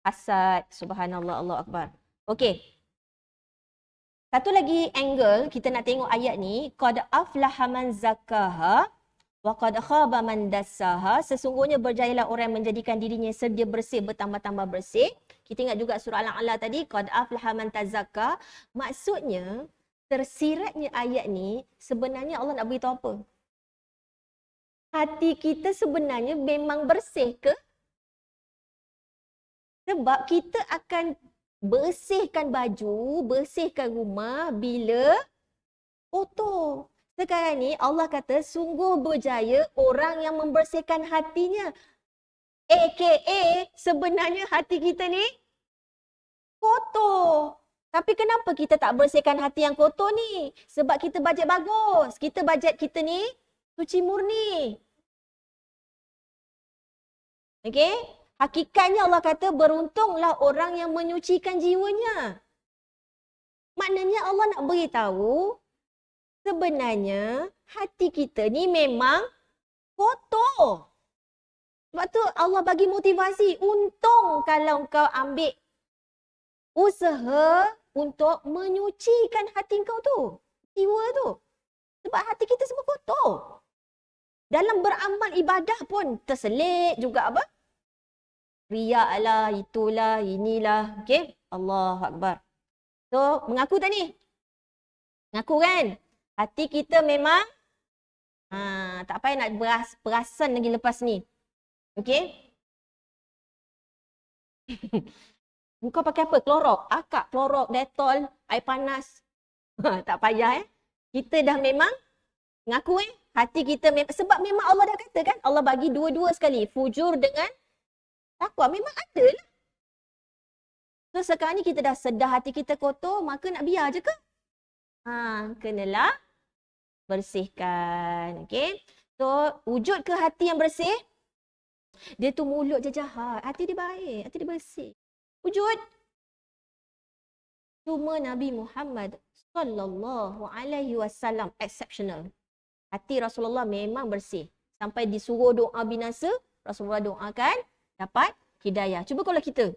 hasad. Subhanallah, Allah Akbar. Okey. Satu lagi angle kita nak tengok ayat ni, qad aflaha man zakkaha wa qad khaba man dassaha. Sesungguhnya berjayalah orang yang menjadikan dirinya sedia bersih, bertambah-tambah bersih. Kita ingat juga surah Al-A'la tadi, qad aflaha man tazakka. Maksudnya tersiratnya ayat ni sebenarnya Allah nak beritahu apa? Hati kita sebenarnya memang bersih ke? Sebab kita akan bersihkan baju, bersihkan rumah bila kotor. Sekarang ni Allah kata sungguh berjaya orang yang membersihkan hatinya. AKA sebenarnya hati kita ni kotor. Tapi kenapa kita tak bersihkan hati yang kotor ni? Sebab kita bajet bagus. Bajet kita ni suci murni. Okey? Hakikatnya Allah kata beruntunglah orang yang menyucikan jiwanya. Maknanya Allah nak beritahu sebenarnya hati kita ni memang kotor. Sebab tu Allah bagi motivasi. Untung kalau kau ambil usaha untuk menyucikan hati kau tu. Jiwa tu. Sebab hati kita semua kotor. Dalam beramal ibadah pun terselit juga apa? Riak lah, itulah, inilah. Okay? Allahu Akbar. So, mengaku tak ni? Mengaku kan? Hati kita memang tak payah nak perasan lagi lepas ni. Okay? Kau pakai apa? Klorok. Akak, klorok, detol, air panas. Tak payah Kita dah memang mengaku hati kita memang, sebab memang Allah dah kata kan, Allah bagi dua-dua sekali, fujur dengan takwa, memang ada lah. So sekarang ni kita dah sedar hati kita kotor, maka nak biar je ke? Kenalah bersihkan. Okay? So wujud ke hati yang bersih? Dia tu mulut je jahat, hati dia baik, hati dia bersih. Wujud. Cuma Nabi Muhammad sallallahu alaihi wasallam exceptional. Hati Rasulullah memang bersih. Sampai disuruh doa binasa, Rasulullah doakan dapat hidayah. Cuba kalau kita.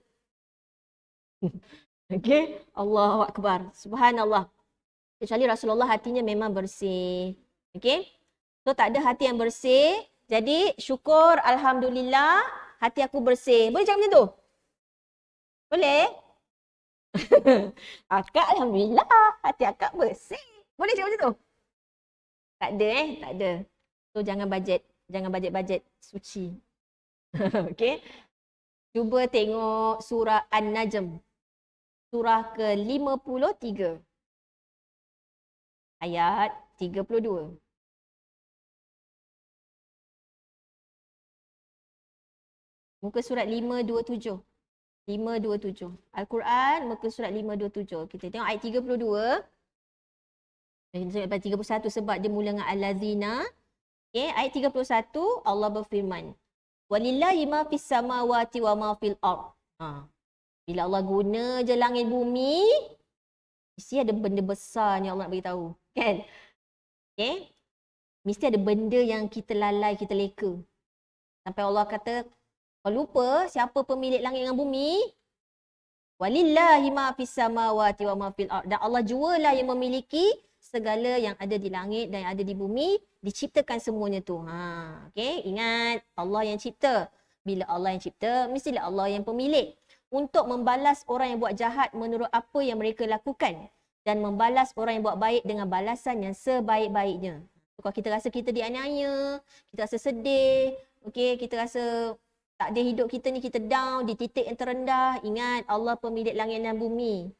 Okey, Allahu Akbar. Subhanallah. Kecuali Rasulullah hatinya memang bersih. Okey? So tak ada hati yang bersih. Jadi syukur, alhamdulillah, hati aku bersih. Boleh cakap macam tu? Boleh? Akak alhamdulillah, hati akak bersih. Boleh cakap macam tu? Tak ada tak ada. So jangan bajet suci. Okey. Cuba tengok surah An-Najm. Surah ke-53. Ayat 32. Muka surat 527. 527. Al-Quran muka surat 527. Kita tengok ayat 32. Sampai 31 sebab dia mula dengan al-ladzina. Okay, ayat 31 Allah berfirman, walillahi ma fis samawati wa ma fil ard. Bila Allah guna je langit bumi, mesti ada benda besar yang Allah nak beritahu, kan? Okay? Mesti ada benda yang kita lalai, kita leka. Sampai Allah kata, kau lupa siapa pemilik langit dan bumi? Walillahi ma fis samawati wa ma fil ard. Dan Allah jualah yang memiliki segala yang ada di langit dan yang ada di bumi, diciptakan semuanya tu. Okay? Ingat, Allah yang cipta. Bila Allah yang cipta, mestilah Allah yang pemilik. Untuk membalas orang yang buat jahat menurut apa yang mereka lakukan. Dan membalas orang yang buat baik dengan balasan yang sebaik-baiknya. Kalau kita rasa kita dianiaya, kita rasa sedih, okay, kita rasa tak ada hidup kita ni, kita down, di titik yang terendah, ingat Allah pemilik langit dan bumi.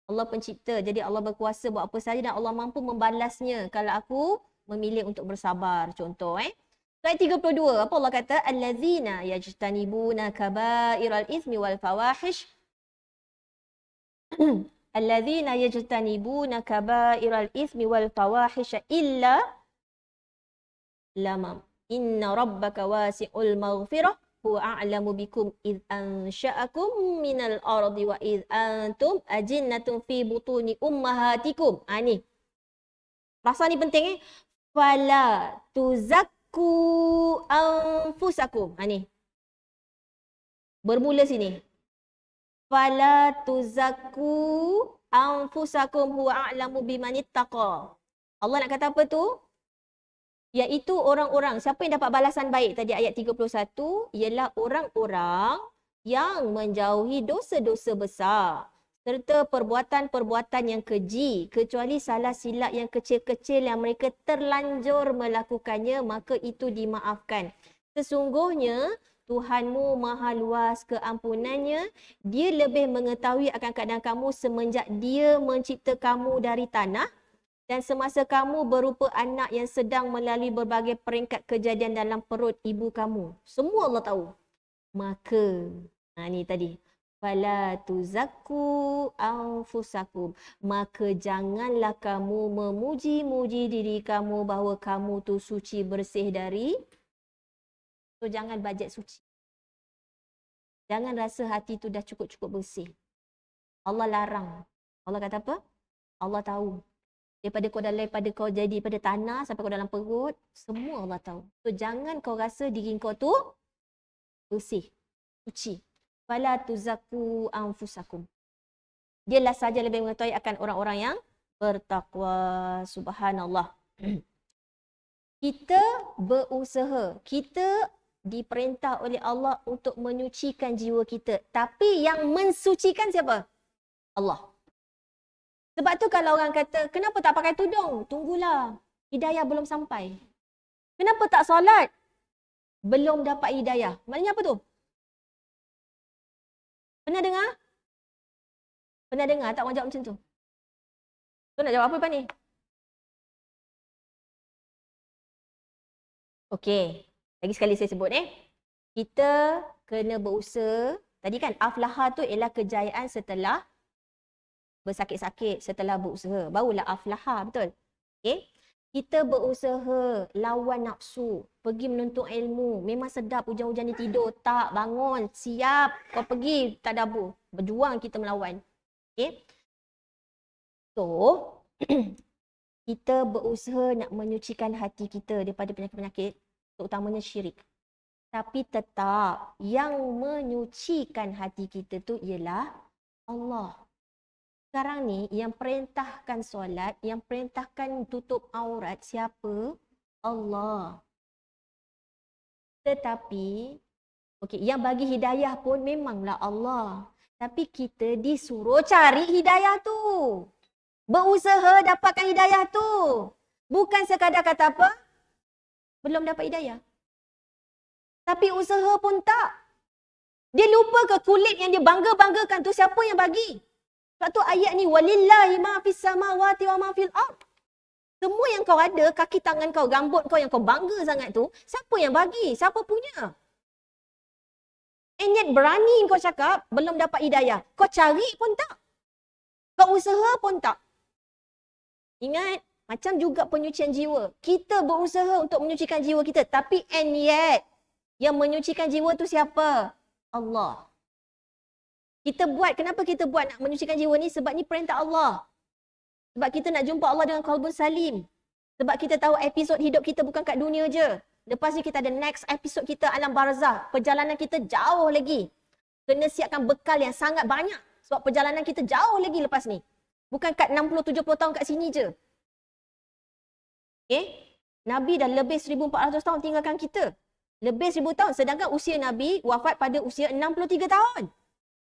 Allah pencipta, jadi Allah berkuasa buat apa saja dan Allah mampu membalasnya kalau aku memilih untuk bersabar. Contoh ayat 32, apa Allah kata? Allazina yajtanibuna kaba'iral ithmi wal fawahish. Allazina yajtanibuna kaba'iral ithmi wal fawahish illa lamam. Inna rabbaka wasi'ul maghfirah. Huwa a'lamu bikum id ansha'akum minal ardi wa id antum ajinnatun fi butuni ummahatikum. Ni. Rasa ni penting Fala tuzakku anfusakum. Ni. Bermula sini. Fala tuzakku anfusakum huwa a'lamu bimanittaqa. Allah nak kata apa tu? Iaitu orang-orang, siapa yang dapat balasan baik tadi ayat 31, ialah orang-orang yang menjauhi dosa-dosa besar serta perbuatan-perbuatan yang keji, kecuali salah silap yang kecil-kecil yang mereka terlanjur melakukannya, maka itu dimaafkan. Sesungguhnya Tuhanmu maha luas keampunannya, dia lebih mengetahui akan keadaan kamu semenjak dia mencipta kamu dari tanah, dan semasa kamu berupa anak yang sedang melalui berbagai peringkat kejadian dalam perut ibu kamu. Semua Allah tahu. Maka, ni tadi. Fala tuzakku anfusakum. Maka janganlah kamu memuji-muji diri kamu bahawa kamu tu suci bersih dari. So jangan bajet suci. Jangan rasa hati tu dah cukup-cukup bersih. Allah larang. Allah kata apa? Allah tahu. Daripada kau jadi pada tanah sampai kau dalam perut, semua Allah tahu. So jangan kau rasa diri kau tu bersih, suci. Fala tuzakku anfusakum. Dialah saja lebih mengetahui akan orang-orang yang bertakwa. Subhanallah. Kita berusaha. Kita diperintah oleh Allah untuk menyucikan jiwa kita. Tapi yang mensucikan siapa? Allah. Sebab tu kalau orang kata, kenapa tak pakai tudung? Tunggulah. Hidayah belum sampai. Kenapa tak solat? Belum dapat hidayah. Maknanya apa tu? Pernah dengar? Pernah dengar tak orang jawab macam tu? Tu nak jawab apa ni? Okey. Lagi sekali saya sebut Kita kena berusaha. Tadi kan aflaha tu ialah kejayaan setelah bersakit-sakit, setelah berusaha. Barulah aflaha, betul? Okey. Kita berusaha lawan nafsu, pergi menuntut ilmu. Memang sedap hujan-hujan ni tidur, tak bangun, siap kau pergi tak dapur. Berjuang kita melawan. Okey. So, kita berusaha nak menyucikan hati kita daripada penyakit-penyakit, terutamanya syirik. Tapi tetap yang menyucikan hati kita tu ialah Allah. Sekarang ni yang perintahkan solat, yang perintahkan tutup aurat siapa? Allah. Tetapi, yang bagi hidayah pun memanglah Allah. Tapi kita disuruh cari hidayah tu. Berusaha dapatkan hidayah tu. Bukan sekadar kata apa? Belum dapat hidayah. Tapi usaha pun tak. Dia lupa ke kulit yang dia bangga-banggakan tu siapa yang bagi? Sebab tu ayat ni, walillahi ma fis samawati wa ma fil ard. Semua yang kau ada, kaki tangan kau, rambut kau yang kau bangga sangat tu, siapa yang bagi? Siapa punya? And yet berani kau cakap, belum dapat hidayah. Kau cari pun tak. Kau usaha pun tak. Ingat, macam juga penyucian jiwa. Kita berusaha untuk menyucikan jiwa kita. Tapi and yet, yang menyucikan jiwa tu siapa? Allah. Kenapa kita buat nak menyucikan jiwa ni? Sebab ni perintah Allah. Sebab kita nak jumpa Allah dengan qalbun salim. Sebab kita tahu episod hidup kita bukan kat dunia je. Lepas ni kita ada next episod kita alam barzah. Perjalanan kita jauh lagi. Kena siapkan bekal yang sangat banyak. Sebab perjalanan kita jauh lagi lepas ni. Bukan kat 60-70 tahun kat sini je. Okay? Nabi dah lebih 1400 tahun tinggalkan kita. Lebih 1000 tahun. Sedangkan usia Nabi wafat pada usia 63 tahun.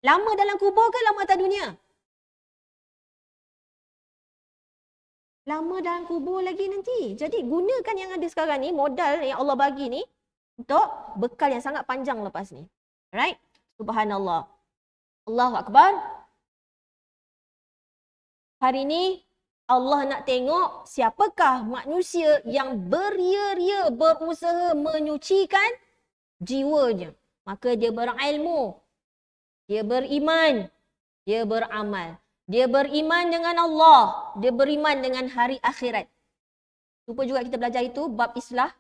Lama dalam kubur ke lama atas dunia? Lama dalam kubur lagi nanti. Jadi gunakan yang ada sekarang ni, modal yang Allah bagi ni, untuk bekal yang sangat panjang lepas ni. Alright? Subhanallah. Allahu Akbar. Hari ni Allah nak tengok siapakah manusia yang beria-ria berusaha menyucikan jiwanya. Maka dia berilmu. Dia beriman, dia beramal. Dia beriman dengan Allah, dia beriman dengan hari akhirat. Lupa juga kita belajar itu, bab islah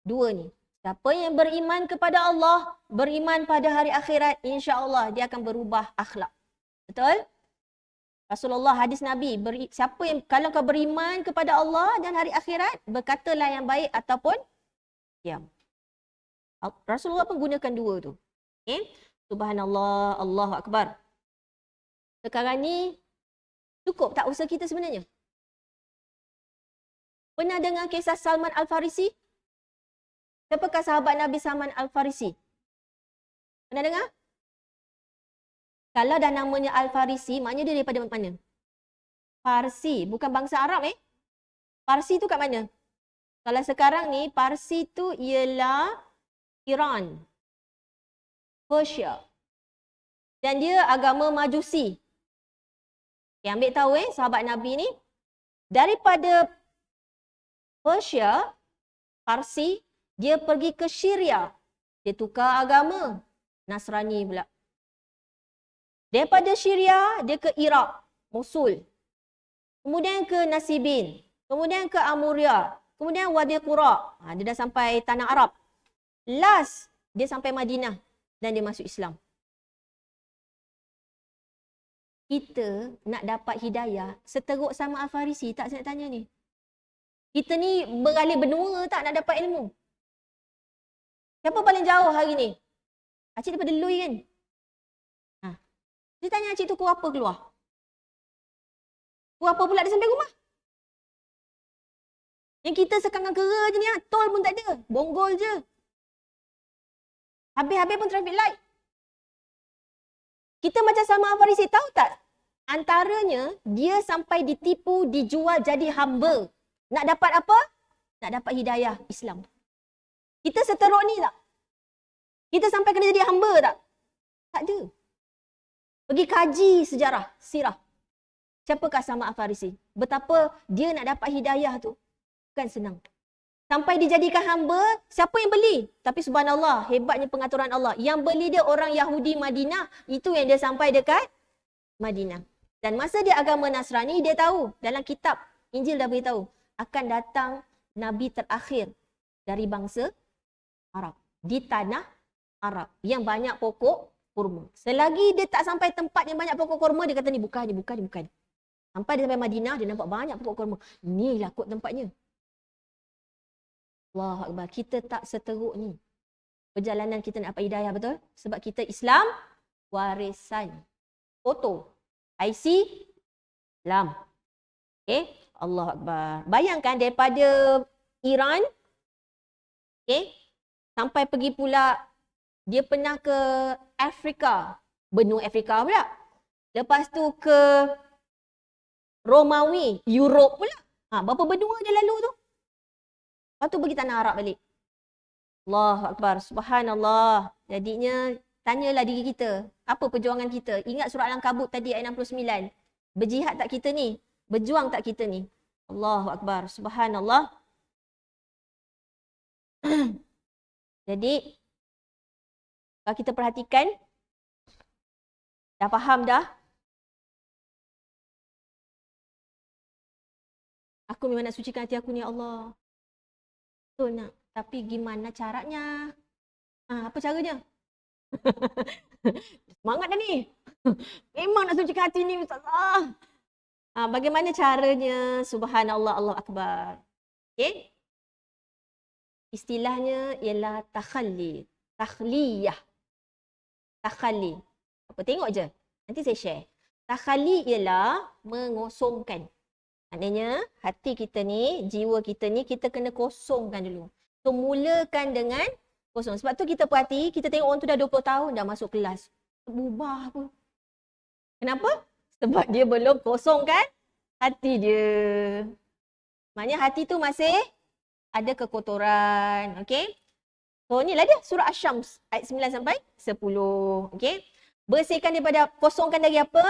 2 ni. Siapa yang beriman kepada Allah, beriman pada hari akhirat, insya-Allah dia akan berubah akhlak. Betul? Rasulullah, hadis Nabi, siapa yang kalau kau beriman kepada Allah dan hari akhirat, berkatalah yang baik ataupun diam. Rasulullah pun gunakan 2 tu. Okay? Subhanallah, Allahu Akbar. Sekarang ni, cukup tak usaha kita sebenarnya? Pernah dengar kisah Salman Al-Farisi? Siapakah sahabat Nabi Salman Al-Farisi? Pernah dengar? Kalau dah namanya Al-Farisi, maknanya dia daripada mana? Parsi, bukan bangsa Arab Parsi tu kat mana? Kalau sekarang ni, Parsi tu ialah Iran. Persia. Dan dia agama Majusi. Okay, ambil tahu sahabat Nabi ni. Daripada Persia, Parsi, dia pergi ke Syria. Dia tukar agama. Nasrani pula. Daripada Syria, dia ke Iraq, Mosul. Kemudian ke Nasibin. Kemudian ke Amuria. Kemudian Wadi Qura. Dia dah sampai tanah Arab. Last, dia sampai Madinah. Dan dia masuk Islam. kita nak dapat hidayah seteruk sama Al-Farisi tak, saya nak tanya ni. Kita ni beralih benua tak nak dapat ilmu? Siapa paling jauh hari ni? Acik daripada Lui kan? Ha. Dia tanya acik tu pukul apa keluar? Pukul apa pula dia sampai rumah? Yang kita sekangkan kera je ni, tol pun tak ada. Bonggol je. Habis-habis pun traffic light. Kita macam sama Al-Farisi, tahu tak? Antaranya, dia sampai ditipu, dijual jadi hamba. Nak dapat apa? Nak dapat hidayah Islam. Kita seteruk ni tak? Kita sampai kena jadi hamba tak? Tak ada. Pergi kaji sejarah, sirah. Siapakah sama Al-Farisi? Betapa dia nak dapat hidayah tu bukan senang. Sampai dijadikan hamba, siapa yang beli? Tapi subhanallah, hebatnya pengaturan Allah. Yang beli dia orang Yahudi Madinah, itu yang dia sampai dekat Madinah. Dan masa dia agama Nasrani, dia tahu dalam kitab Injil dah beritahu akan datang Nabi terakhir dari bangsa Arab. Di tanah Arab yang banyak pokok kurma. Selagi dia tak sampai tempat yang banyak pokok kurma, dia kata ni bukan. Sampai dia sampai Madinah, dia nampak banyak pokok kurma. Inilah kot tempatnya. Allahu Akbar. Kita tak seteruk ni. Perjalanan kita nak dapat hidayah, betul? Sebab kita Islam warisan. Foto. IC Islam. Okay? Allahu Akbar. Bayangkan daripada Iran, okay, sampai pergi pula, dia pernah ke Afrika. Benua Afrika pula. Lepas tu ke Romawi, Europe pula. Berapa benua dia lalu tu? Lepas tu pergi tanah Arab balik. Allahu Akbar. Subhanallah. Jadinya, tanyalah diri kita. Apa perjuangan kita? Ingat surah Al-Ankabut tadi ayat 69. Berjihad tak kita ni? Berjuang tak kita ni? Allahu Akbar. Subhanallah. Jadi, kalau kita perhatikan, dah faham dah? Aku memang nak sucikan hati aku ni, ya Allah. Betul nak. Tapi gimana caranya? Apa caranya? Semangat dah ni. Memang nak sucikan hati ni, Ustazah. Bagaimana caranya? Subhanallah, Allah Akbar. Okay? Istilahnya ialah takhalli. Takhliyah. Takhalli. Apa? Tengok je. Nanti saya share. Takhalli ialah mengosongkan. Maknanya hati kita ni, jiwa kita ni, kita kena kosongkan dulu. So mulakan dengan kosong. Sebab tu kita perhati, kita tengok orang tu dah 20 tahun dah masuk kelas. Berubah apa? Kenapa? Sebab dia belum kosongkan hati dia. Maknanya hati tu masih ada kekotoran. Okay? So inilah dia surah Asy-Syams ayat 9 sampai 10. Okay? Bersihkan daripada, kosongkan dari apa?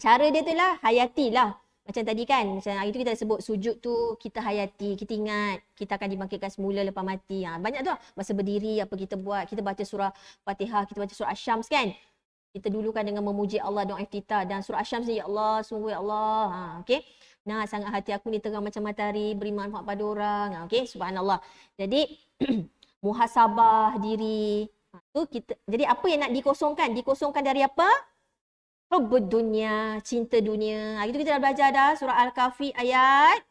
Cara dia tu lah, hayatilah. Macam tadi kan, macam hari tu kita sebut sujud tu kita hayati, kita ingat kita akan dibangkitkan semula lepas mati. Banyak tu lah. Masa berdiri apa kita buat, kita baca surah Fatihah, kita baca surah Asy-Syams kan. Kita dulukan dengan memuji Allah, doa iftitah, dan surah Asy-Syams ni, ya Allah, sungguh ya Allah. Okey. Nah, sangat hati aku ni terang macam matahari, beri manfaat pada orang. Okey, subhanallah. Jadi muhasabah diri. Tu kita, jadi apa yang nak dikosongkan? Dikosongkan dari apa? Hubbud dunia, cinta dunia. Hari tu kita dah belajar dah surah Al-Kahfi ayat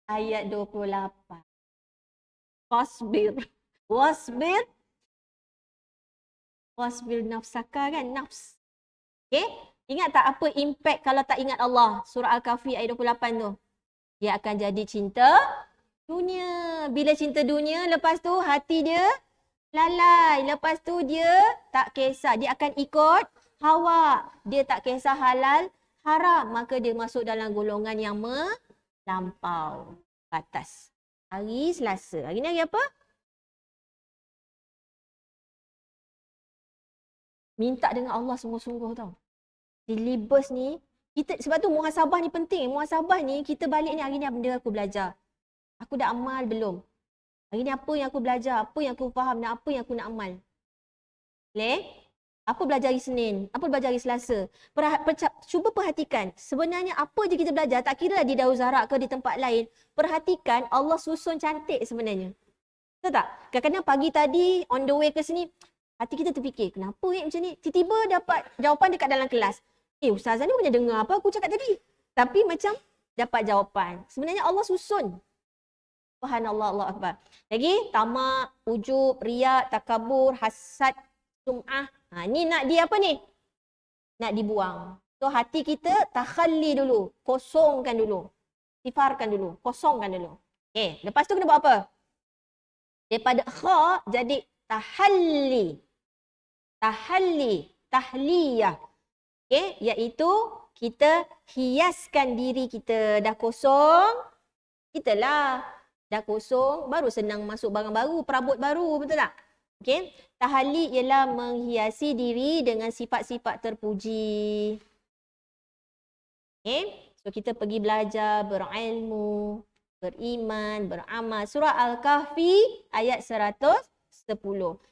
ayat 28. Wasbir. Wasbir nafsaka kan, nafs. Okay? Ingat tak apa impact kalau tak ingat Allah? Surah Al-Kahfi ayat 28 tu. Dia akan jadi cinta dunia. Bila cinta dunia, lepas tu hati dia lalai. Lepas tu dia tak kisah. Dia akan ikut hawa. Dia tak kisah halal, haram. Maka dia masuk dalam golongan yang melampau batas. Hari Selasa. Hari ni hari apa? Minta dengan Allah sungguh-sungguh tau. Silibus ni, kita, sebab tu muhasabah ni penting. Muhasabah ni, kita balik ni, hari ni benda aku belajar. Aku dah amal belum? Hari ni apa yang aku belajar, apa yang aku faham dan apa yang aku nak amal. Boleh? Apa belajar hari Senin? Apa belajar hari Selasa? Cuba perhatikan. Sebenarnya apa je kita belajar, tak kira di Darul Zahra ke di tempat lain. Perhatikan Allah susun cantik sebenarnya. Betul tak? Kadang-kadang pagi tadi on the way ke sini, hati kita terfikir, kenapa macam ni? Tiba-tiba dapat jawapan dekat dalam kelas. Ustazah ni punya dengar apa aku cakap tadi? Tapi macam dapat jawapan. Sebenarnya Allah susun. Subhanallah, Allah Akbar. Lagi, tamak, ujub, riak, takabur, hasad, sum'ah. Ni nak di apa ni? Nak dibuang. So hati kita takhalli dulu. Kosongkan dulu. Sifarkan dulu. Kosongkan dulu. Okay, lepas tu kena buat apa? Daripada kha jadi tahalli. Tahalli. Tahliyah. Okay, iaitu kita hiaskan diri kita. Dah kosong, kita lah. Dah kosong, baru senang masuk barang baru, perabot baru, betul tak? Okay. Tahalli ialah menghiasi diri dengan sifat-sifat terpuji. Okay. So kita pergi belajar, berilmu, beriman, beramal. Surah Al-Kahfi ayat 110.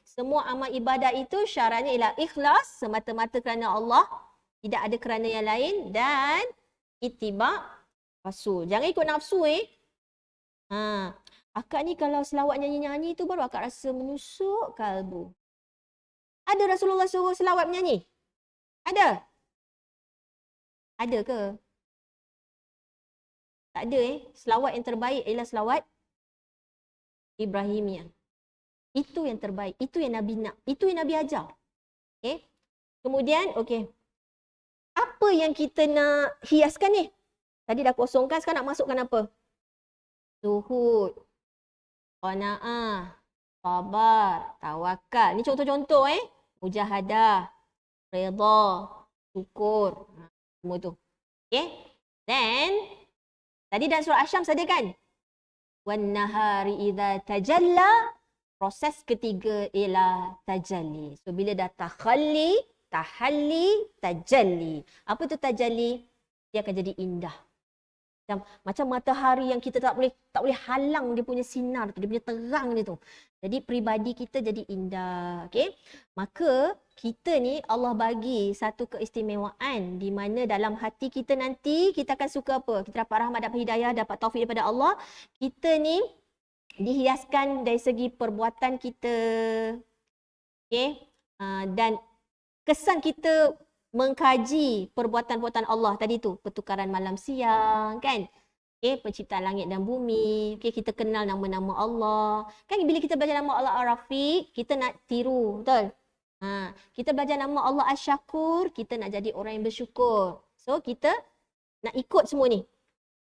Semua amal ibadah itu syaratnya ialah ikhlas, semata-mata kerana Allah, tidak ada kerana yang lain, dan ittiba' rasul. Jangan ikut nafsu akak ni kalau selawat nyanyi-nyanyi tu baru akak rasa menusuk kalbu. Ada Rasulullah suruh selawat menyanyi? Ada? Ada ke? Tak ada Selawat yang terbaik ialah selawat Ibrahimiyah. Itu yang terbaik. Itu yang Nabi nak. Itu yang Nabi ajar. Okay. Kemudian, okay. Apa yang kita nak hiaskan ni? Tadi dah kosongkan, sekarang nak masukkan apa? Zuhud, qanaah, sabar, tawakal. Ni contoh-contoh mujahadah, redha, syukur. Semua tu. Okay. Then, tadi dalam surah Asy-Syams ada kan? Wan nahari idza tajalla. Proses ketiga ialah tajalli. So bila dah takhalli, tahalli, tajalli. Apa tu tajalli? Dia akan jadi indah. Macam matahari yang kita tak boleh halang dia punya sinar tu, dia punya terang dia tu. Jadi peribadi kita jadi indah, okey? Maka kita ni Allah bagi satu keistimewaan di mana dalam hati kita nanti kita akan suka apa? Kita dapat rahmat, dapat hidayah, dapat taufik daripada Allah. Kita ni dihiaskan dari segi perbuatan kita. Okey? Dan kesan kita mengkaji perbuatan-perbuatan Allah tadi tu, pertukaran malam siang kan, okay, penciptaan langit dan bumi, okay, kita kenal nama-nama Allah kan. Bila kita belajar nama Allah Ar-Rafiq, kita nak tiru, betul? Kita belajar nama Allah Asy-Syakur, kita nak jadi orang yang bersyukur. So kita nak ikut semua ni,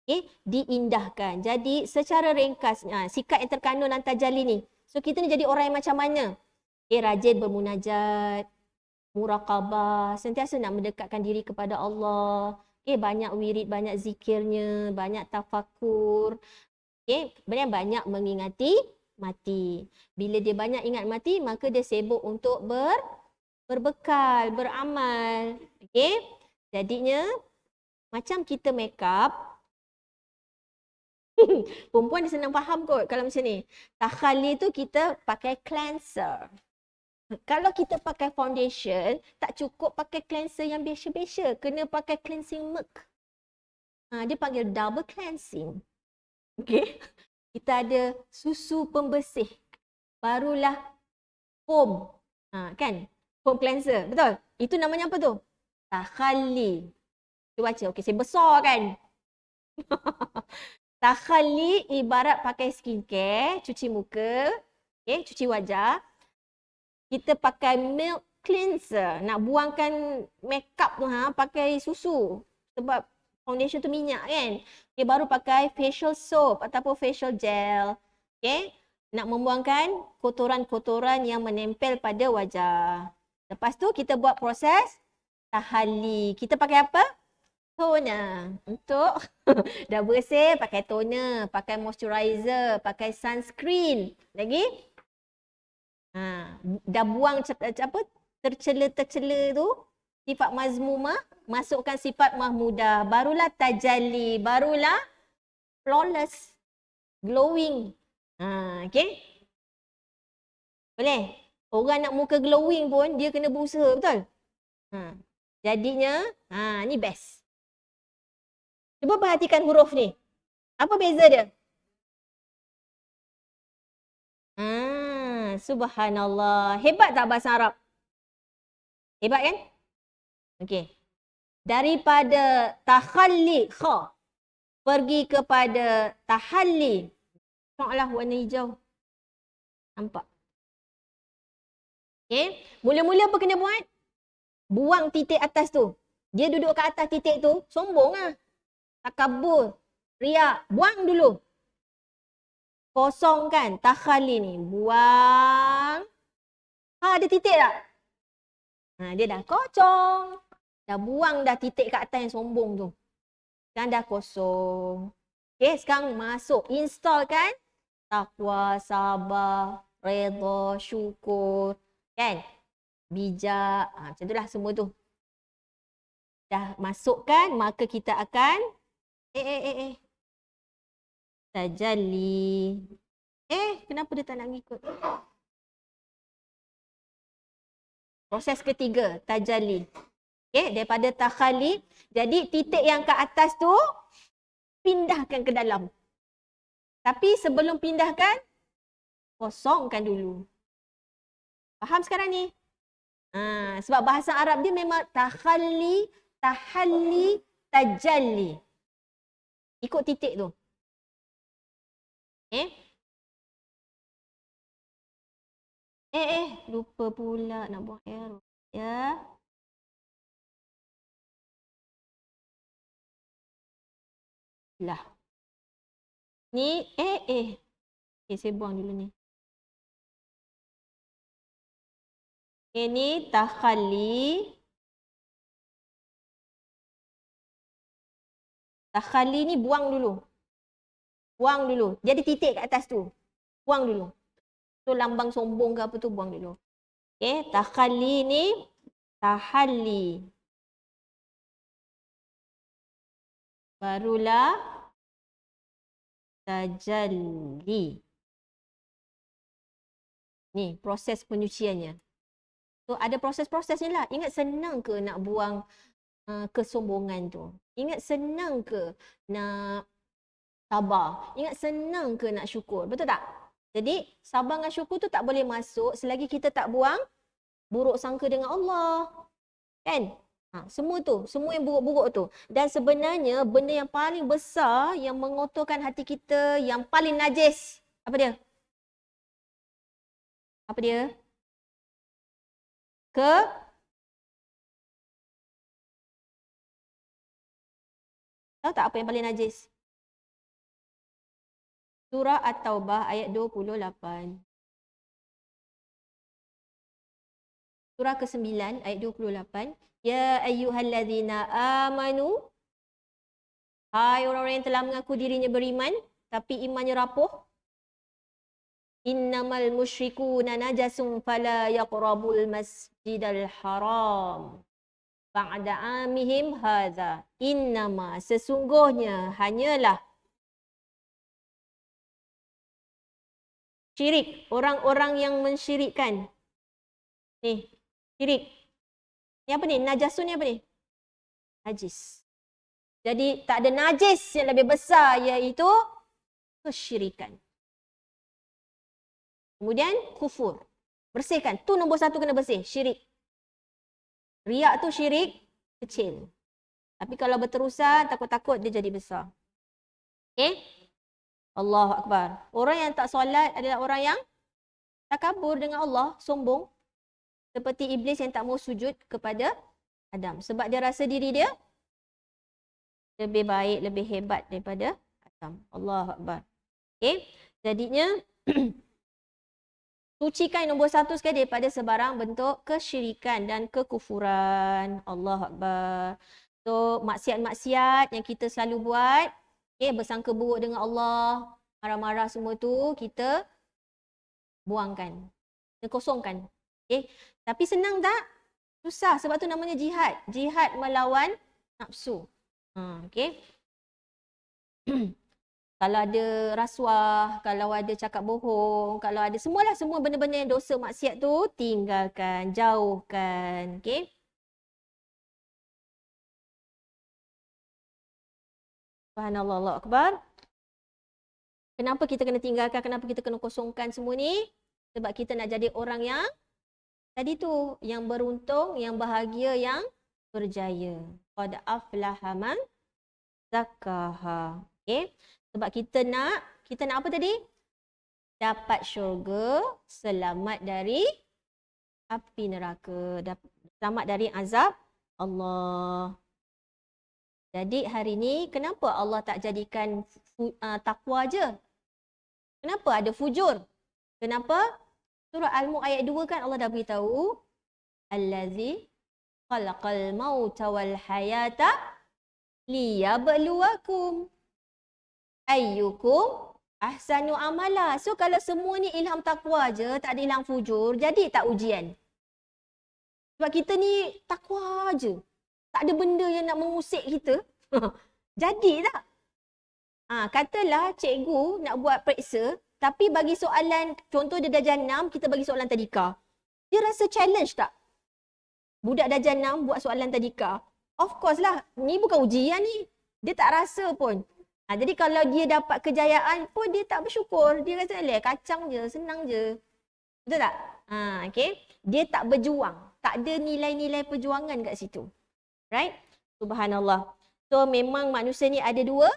okay, diindahkan. Jadi secara ringkas, sikap yang terkandung dalam tajalli ni, so kita ni jadi orang yang macam mana? Okay, rajin bermunajat, muraqabah, sentiasa nak mendekatkan diri kepada Allah. Okay, banyak wirid, banyak zikirnya, banyak tafakur. Okay, banyak mengingati mati. Bila dia banyak ingat mati, maka dia sibuk untuk berbekal, beramal. Okay, jadinya macam kita make up. Perempuan dia senang faham kot kalau macam ni. Takhalli tu kita pakai cleanser. Kalau kita pakai foundation, tak cukup pakai cleanser yang biasa-biasa. Kena pakai cleansing milk. Dia panggil double cleansing. Okay. Kita ada susu pembersih. Barulah foam. Kan? Foam cleanser. Betul? Itu namanya apa tu? Takhalli. Cuba baca. Okay, saya besar kan? Takhalli ibarat pakai skincare, cuci muka, okay, cuci wajah. Kita pakai milk cleanser, nak buangkan makeup tu pakai susu. Sebab foundation tu minyak kan. Okay, baru pakai facial soap ataupun facial gel. Okay, nak membuangkan kotoran-kotoran yang menempel pada wajah. Lepas tu kita buat proses tahalli. Kita pakai apa? Toner. Untuk dah bersih, pakai toner, pakai moisturizer, pakai sunscreen. Lagi? Dah buang tercela-tercela tu, sifat mazmumah, masukkan sifat mahmudah. Barulah tajalli, barulah flawless, glowing. Okay? Boleh? Orang nak muka glowing pun, dia kena berusaha, betul? Jadinya, ni best. Cuba perhatikan huruf ni. Apa beza dia? Subhanallah. Hebat tak bahasa Arab? Hebat kan? Okey. Daripada takhalli kha pergi kepada tahalli. Tengoklah warna hijau. Nampak? Okey. Mula-mula apa kena buat? Buang titik atas tu. Dia duduk kat atas titik tu, sombong lah. Takabur. Riak. Buang dulu. Kosongkan takhali ni. Buang. Ada titik tak? Dia dah kosong. Dah buang dah titik kat atas yang sombong tu. Sekarang dah kosong. Okay, sekarang masuk. Install kan? Taqwa, sabar, redha, syukur. Kan? Bijak. Macam itulah semua tu. Dah masukkan, maka kita akan tajalli. Kenapa dia tak nak ngikut? Proses ketiga, tajalli. Daripada takhali, jadi titik yang kat atas tu pindahkan ke dalam. Tapi sebelum pindahkan, kosongkan dulu. Faham sekarang ni? Sebab bahasa Arab dia memang takhali, tahalli, tajalli. Ikut titik tu. Lupa pula nak buang arrow. Ya. Lah. Ni, saya buang dulu ni. Ini takhali. Takhali ni buang dulu. Buang dulu. Dia ada titik kat atas tu. Buang dulu. Tu lambang sombong ke apa tu, buang dulu. Takhali ni tahalli. Barulah tajalli. Ni proses penyuciannya. So ada proses-prosesnya lah. Ingat senang ke nak buang kesombongan tu? Ingat senang ke nak sabar? Ingat senang ke nak syukur? Betul tak? Jadi sabar dengan syukur tu tak boleh masuk selagi kita tak buang buruk sangka dengan Allah. Kan? Semua tu, semua yang buruk-buruk tu. Dan sebenarnya benda yang paling besar yang mengotorkan hati kita, yang paling najis, apa dia? Apa dia? Tahu tak apa yang paling najis? Surah At-Taubah ayat 28. Surah ke-9 ayat 28. Ya ayyuhallazina amanu. Hai orang-orang yang telah mengaku dirinya beriman tapi imannya rapuh. Innamal musyrikuna najasun fala yaqrabul masjidal haram ba'da amihim hadza. Innama, sesungguhnya, hanyalah syirik, orang-orang yang mensyirikkan. Ni, syirik. Ni apa ni? Najasun ni apa ni? Najis. Jadi tak ada najis yang lebih besar, iaitu kesyirikan. Kemudian kufur. Bersihkan. Tu nombor satu kena bersih. Syirik. Riak tu syirik kecil. Tapi kalau berterusan, takut-takut dia jadi besar. Allahu Akbar. Orang yang tak solat adalah orang yang takabur dengan Allah, sombong. Seperti iblis yang tak mau sujud kepada Adam. Sebab dia rasa diri dia lebih baik, lebih hebat daripada Adam. Allahu Akbar. Jadinya, sucikan nombor satu sekali daripada sebarang bentuk kesyirikan dan kekufuran. Allahu Akbar. So, maksiat-maksiat yang kita selalu buat, bersangka buruk dengan Allah, marah-marah semua tu, kita buangkan. Kita kosongkan. Tapi senang tak? Susah. Sebab tu namanya jihad. Jihad melawan nafsu. Kalau ada rasuah, kalau ada cakap bohong, kalau ada semua benda-benda yang dosa maksiat tu, tinggalkan, jauhkan. Subhanallah, Allahu Akbar. Kenapa kita kena tinggalkan, kenapa kita kena kosongkan semua ni? Sebab kita nak jadi orang yang tadi tu, yang beruntung, yang bahagia, yang berjaya. Qad aflaha man zakkaha. Okey. Sebab kita nak apa tadi? Dapat syurga, selamat dari api neraka, selamat dari azab Allah. Jadi hari ni kenapa Allah tak jadikan takwa je? Kenapa ada fujur? Kenapa? Surah Al-Mulk ayat 2 kan Allah dah beritahu, allazi khalaqal mauta wal hayata liyabluwakum ayyukum ahsanu amala. So kalau semua ni ilham takwa je, tak ada ilham fujur, jadi tak ujian? Sebab kita ni takwa je. Tak ada benda yang nak mengusik kita. Jadi tak? Katalah cikgu nak buat periksa, tapi bagi soalan, contoh dia darjah 6, kita bagi soalan tadika. Dia rasa challenge tak? Budak darjah 6 buat soalan tadika. Of course lah, ni bukan ujian ni. Dia tak rasa pun. Jadi kalau dia dapat kejayaan pun dia tak bersyukur. Dia rasa kacang je, senang je. Betul tak? Okay. Dia tak berjuang. Tak ada nilai-nilai perjuangan kat situ. Right? Subhanallah. So memang manusia ni ada dua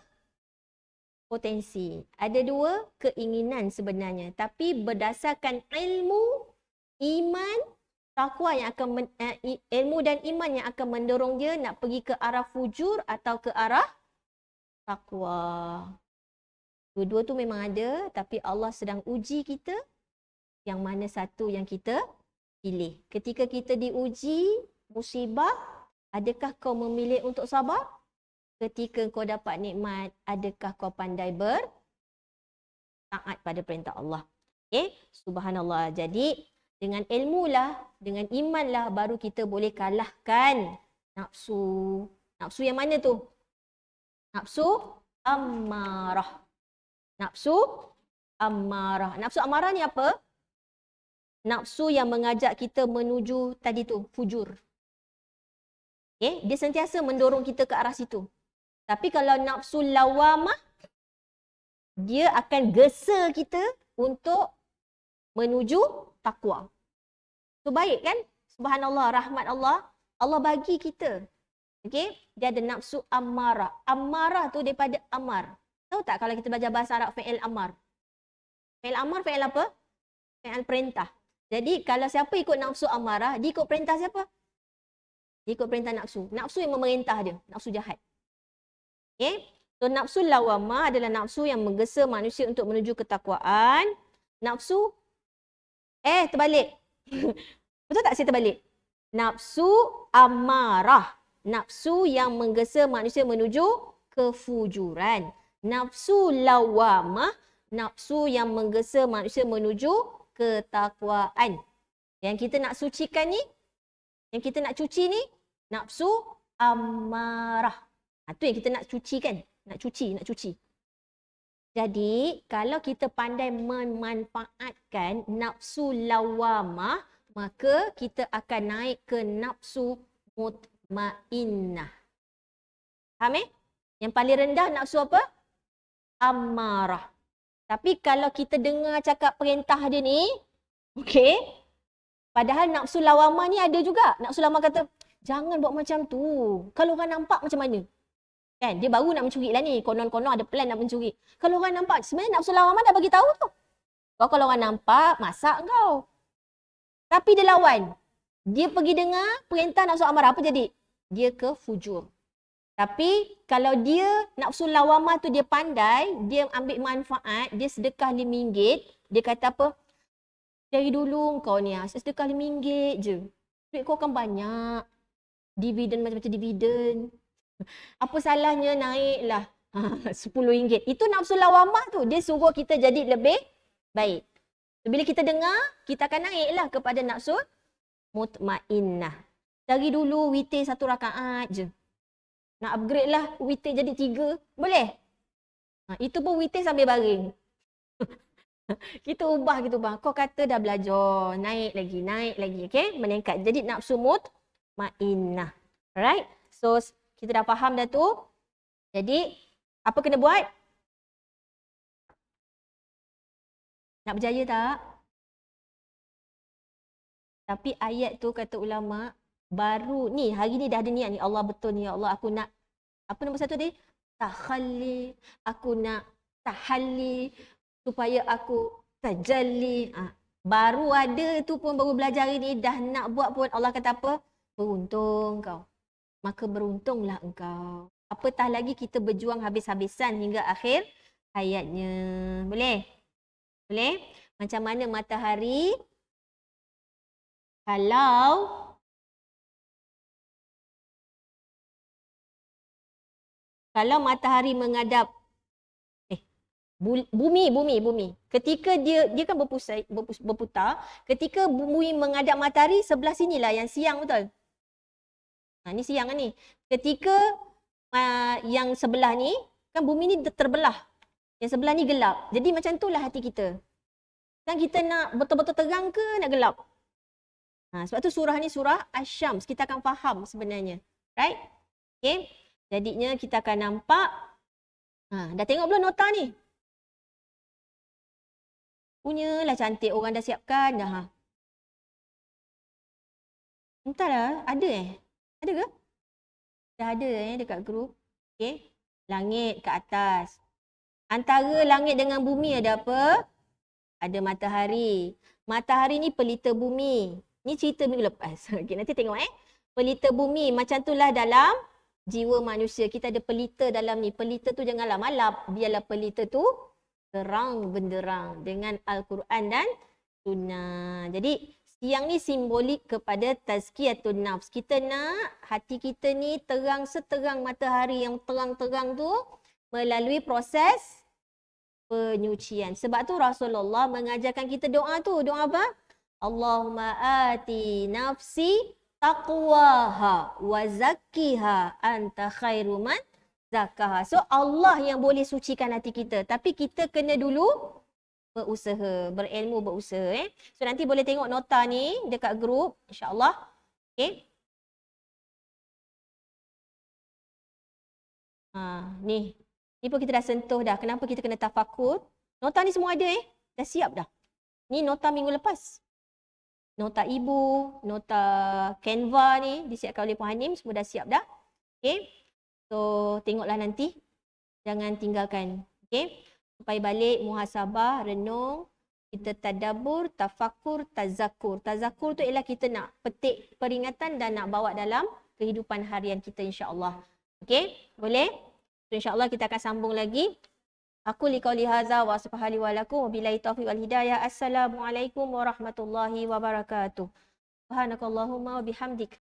potensi. Ada dua keinginan sebenarnya. Tapi berdasarkan ilmu, iman, takwa yang akan ilmu dan iman yang akan mendorong dia nak pergi ke arah fujur atau ke arah takwa. Dua-dua tu memang ada, tapi Allah sedang uji kita yang mana satu yang kita pilih. Ketika kita diuji musibah, adakah kau memilih untuk sabar? Ketika kau dapat nikmat, adakah kau pandai bertaat pada perintah Allah? Okay? Subhanallah. Jadi, dengan ilmu lah, dengan iman lah, baru kita boleh kalahkan nafsu. Nafsu yang mana tu? Nafsu ammarah. Nafsu ammarah. Nafsu ammarah ni apa? Nafsu yang mengajak kita menuju tadi tu, fujur. Okay? Dia sentiasa mendorong kita ke arah situ. Tapi kalau nafsu lawamah, dia akan gesa kita untuk menuju takwa. So baik kan? Subhanallah, rahmat Allah. Allah bagi kita. Okay? Dia ada nafsu ammarah. Ammarah tu daripada amar. Tahu tak kalau kita belajar bahasa Arab fi'il amar? Fi'il amar, fi'il apa? Fi'il perintah. Jadi kalau siapa ikut nafsu ammarah, dia ikut perintah siapa? Dia ikut perintah nafsu. Nafsu yang memerintah dia. Nafsu jahat. Okay? So nafsu lawamah adalah nafsu yang menggesa manusia untuk menuju ketakwaan. Nafsu terbalik. Betul tak saya terbalik? Nafsu amarah. Nafsu yang menggesa manusia menuju kefujuran. Nafsu lawamah. Nafsu yang menggesa manusia menuju ketakwaan. Yang kita nak sucikan ni, yang kita nak cuci ni, nafsu amarah. Itu yang kita nak cuci kan? Nak cuci. Jadi, kalau kita pandai memanfaatkan nafsu lawamah, maka kita akan naik ke nafsu mutmainnah. Faham Yang paling rendah nafsu apa? Amarah. Tapi kalau kita dengar cakap perintah dia ni, okey, padahal nafsu lawamah ni ada juga. Nafsu lawamah kata, jangan buat macam tu. Kalau orang nampak macam mana? Kan? Dia baru nak mencuri lah ni. Konon-konon ada plan nak mencuri. Kalau orang nampak, sebenarnya nafsu lawamah dah bagi tahu tu. Kalau orang nampak, masak kau. Tapi dia lawan. Dia pergi dengar perintah nafsu amarah. Apa jadi? Dia ke fujur. Tapi kalau dia nafsu lawamah tu dia pandai, dia ambil manfaat, dia sedekah RM5, dia kata apa? Dari dulu kau ni sedekah RM5 je. Duit kau kan banyak. Dividen macam-macam dividen. Apa salahnya naiklah RM10. Itu nafsu lawamah tu. Dia suruh kita jadi lebih baik. Bila kita dengar, kita akan naiklah kepada nafsu mutmainnah. Dari dulu witir 1 rakaat je. Nak upgrade lah witir jadi 3. Boleh? Itu pun witir sambil baring. Kita ubah. Kau kata dah belajar. Naik lagi. Okay? Meningkat. Jadi nafsu mutmainnah. Alright? So, kita dah faham dah tu. Jadi, apa kena buat? Nak berjaya tak? Tapi ayat tu kata ulama, baru ni, hari ni dah ada niat ni. Allah betul ni, ya Allah aku nak, apa nombor satu tadi? Takhalli, aku nak tahalli, supaya aku tajalli. Baru ada tu pun, baru belajar hari ni, dah nak buat pun Allah kata apa? Beruntung kau. Maka beruntunglah engkau. Apatah lagi kita berjuang habis-habisan hingga akhir hayatnya. Boleh? Boleh? Macam mana matahari? Kalau matahari menghadap bumi. Ketika dia kan berputar, ketika bumi menghadap matahari, sebelah sinilah yang siang, betul? Ni siang kan ni. Ketika yang sebelah ni, kan bumi ni terbelah. Yang sebelah ni gelap. Jadi macam itulah hati kita. Kan kita nak betul-betul terang ke nak gelap? Sebab tu surah ni surah Asy-Syams. Kita akan faham sebenarnya. Right? Okay. Jadinya kita akan nampak. Dah tengok belum nota ni? Punyalah cantik, orang dah siapkan dah. Entahlah, ada Ada ke? Dah ada dekat grup. Okay. Langit ke atas. Antara langit dengan bumi ada apa? Ada matahari. Matahari ni pelita bumi. Ni cerita minggu lepas. Okay, nanti tengok Pelita bumi. Macam itulah dalam jiwa manusia. Kita ada pelita dalam ni. Pelita tu janganlah malap. Biarlah pelita tu terang benderang dengan Al-Quran dan Sunnah. Jadi siang ni simbolik kepada tazkiyatun nafs. Kita nak hati kita ni terang seterang matahari yang terang-terang tu melalui proses penyucian. Sebab tu Rasulullah mengajarkan kita doa tu. Doa apa? Allahumma ati nafsi taqwaha wa zakkiha anta khairu man zakkaha. So Allah yang boleh sucikan hati kita. Tapi kita kena dulu berusaha, berilmu, berusaha. So nanti boleh tengok nota ni dekat grup, insya-Allah. Okay. Ni. Ni pun kita dah sentuh dah. Kenapa kita kena tafakur? Nota ni semua ada Dah siap dah. Ni nota minggu lepas. Nota ibu, nota Canva ni disiapkan oleh Puan Hanim, semua dah siap dah. Okay. So tengoklah nanti. Jangan tinggalkan. Okay. Supaya balik muhasabah, renung, kita tadabbur, tafakur, tazakur. Tazakur tu ialah kita nak petik peringatan dan nak bawa dalam kehidupan harian kita, insya-Allah. Okay. Boleh? So, insya-Allah kita akan sambung lagi. Aku liqauli hadza wa subhanallahi wa lakum wabillahi taufiq wal hidayah. Assalamualaikum warahmatullahi wabarakatuh. Subhanakallahumma wa bihamdik.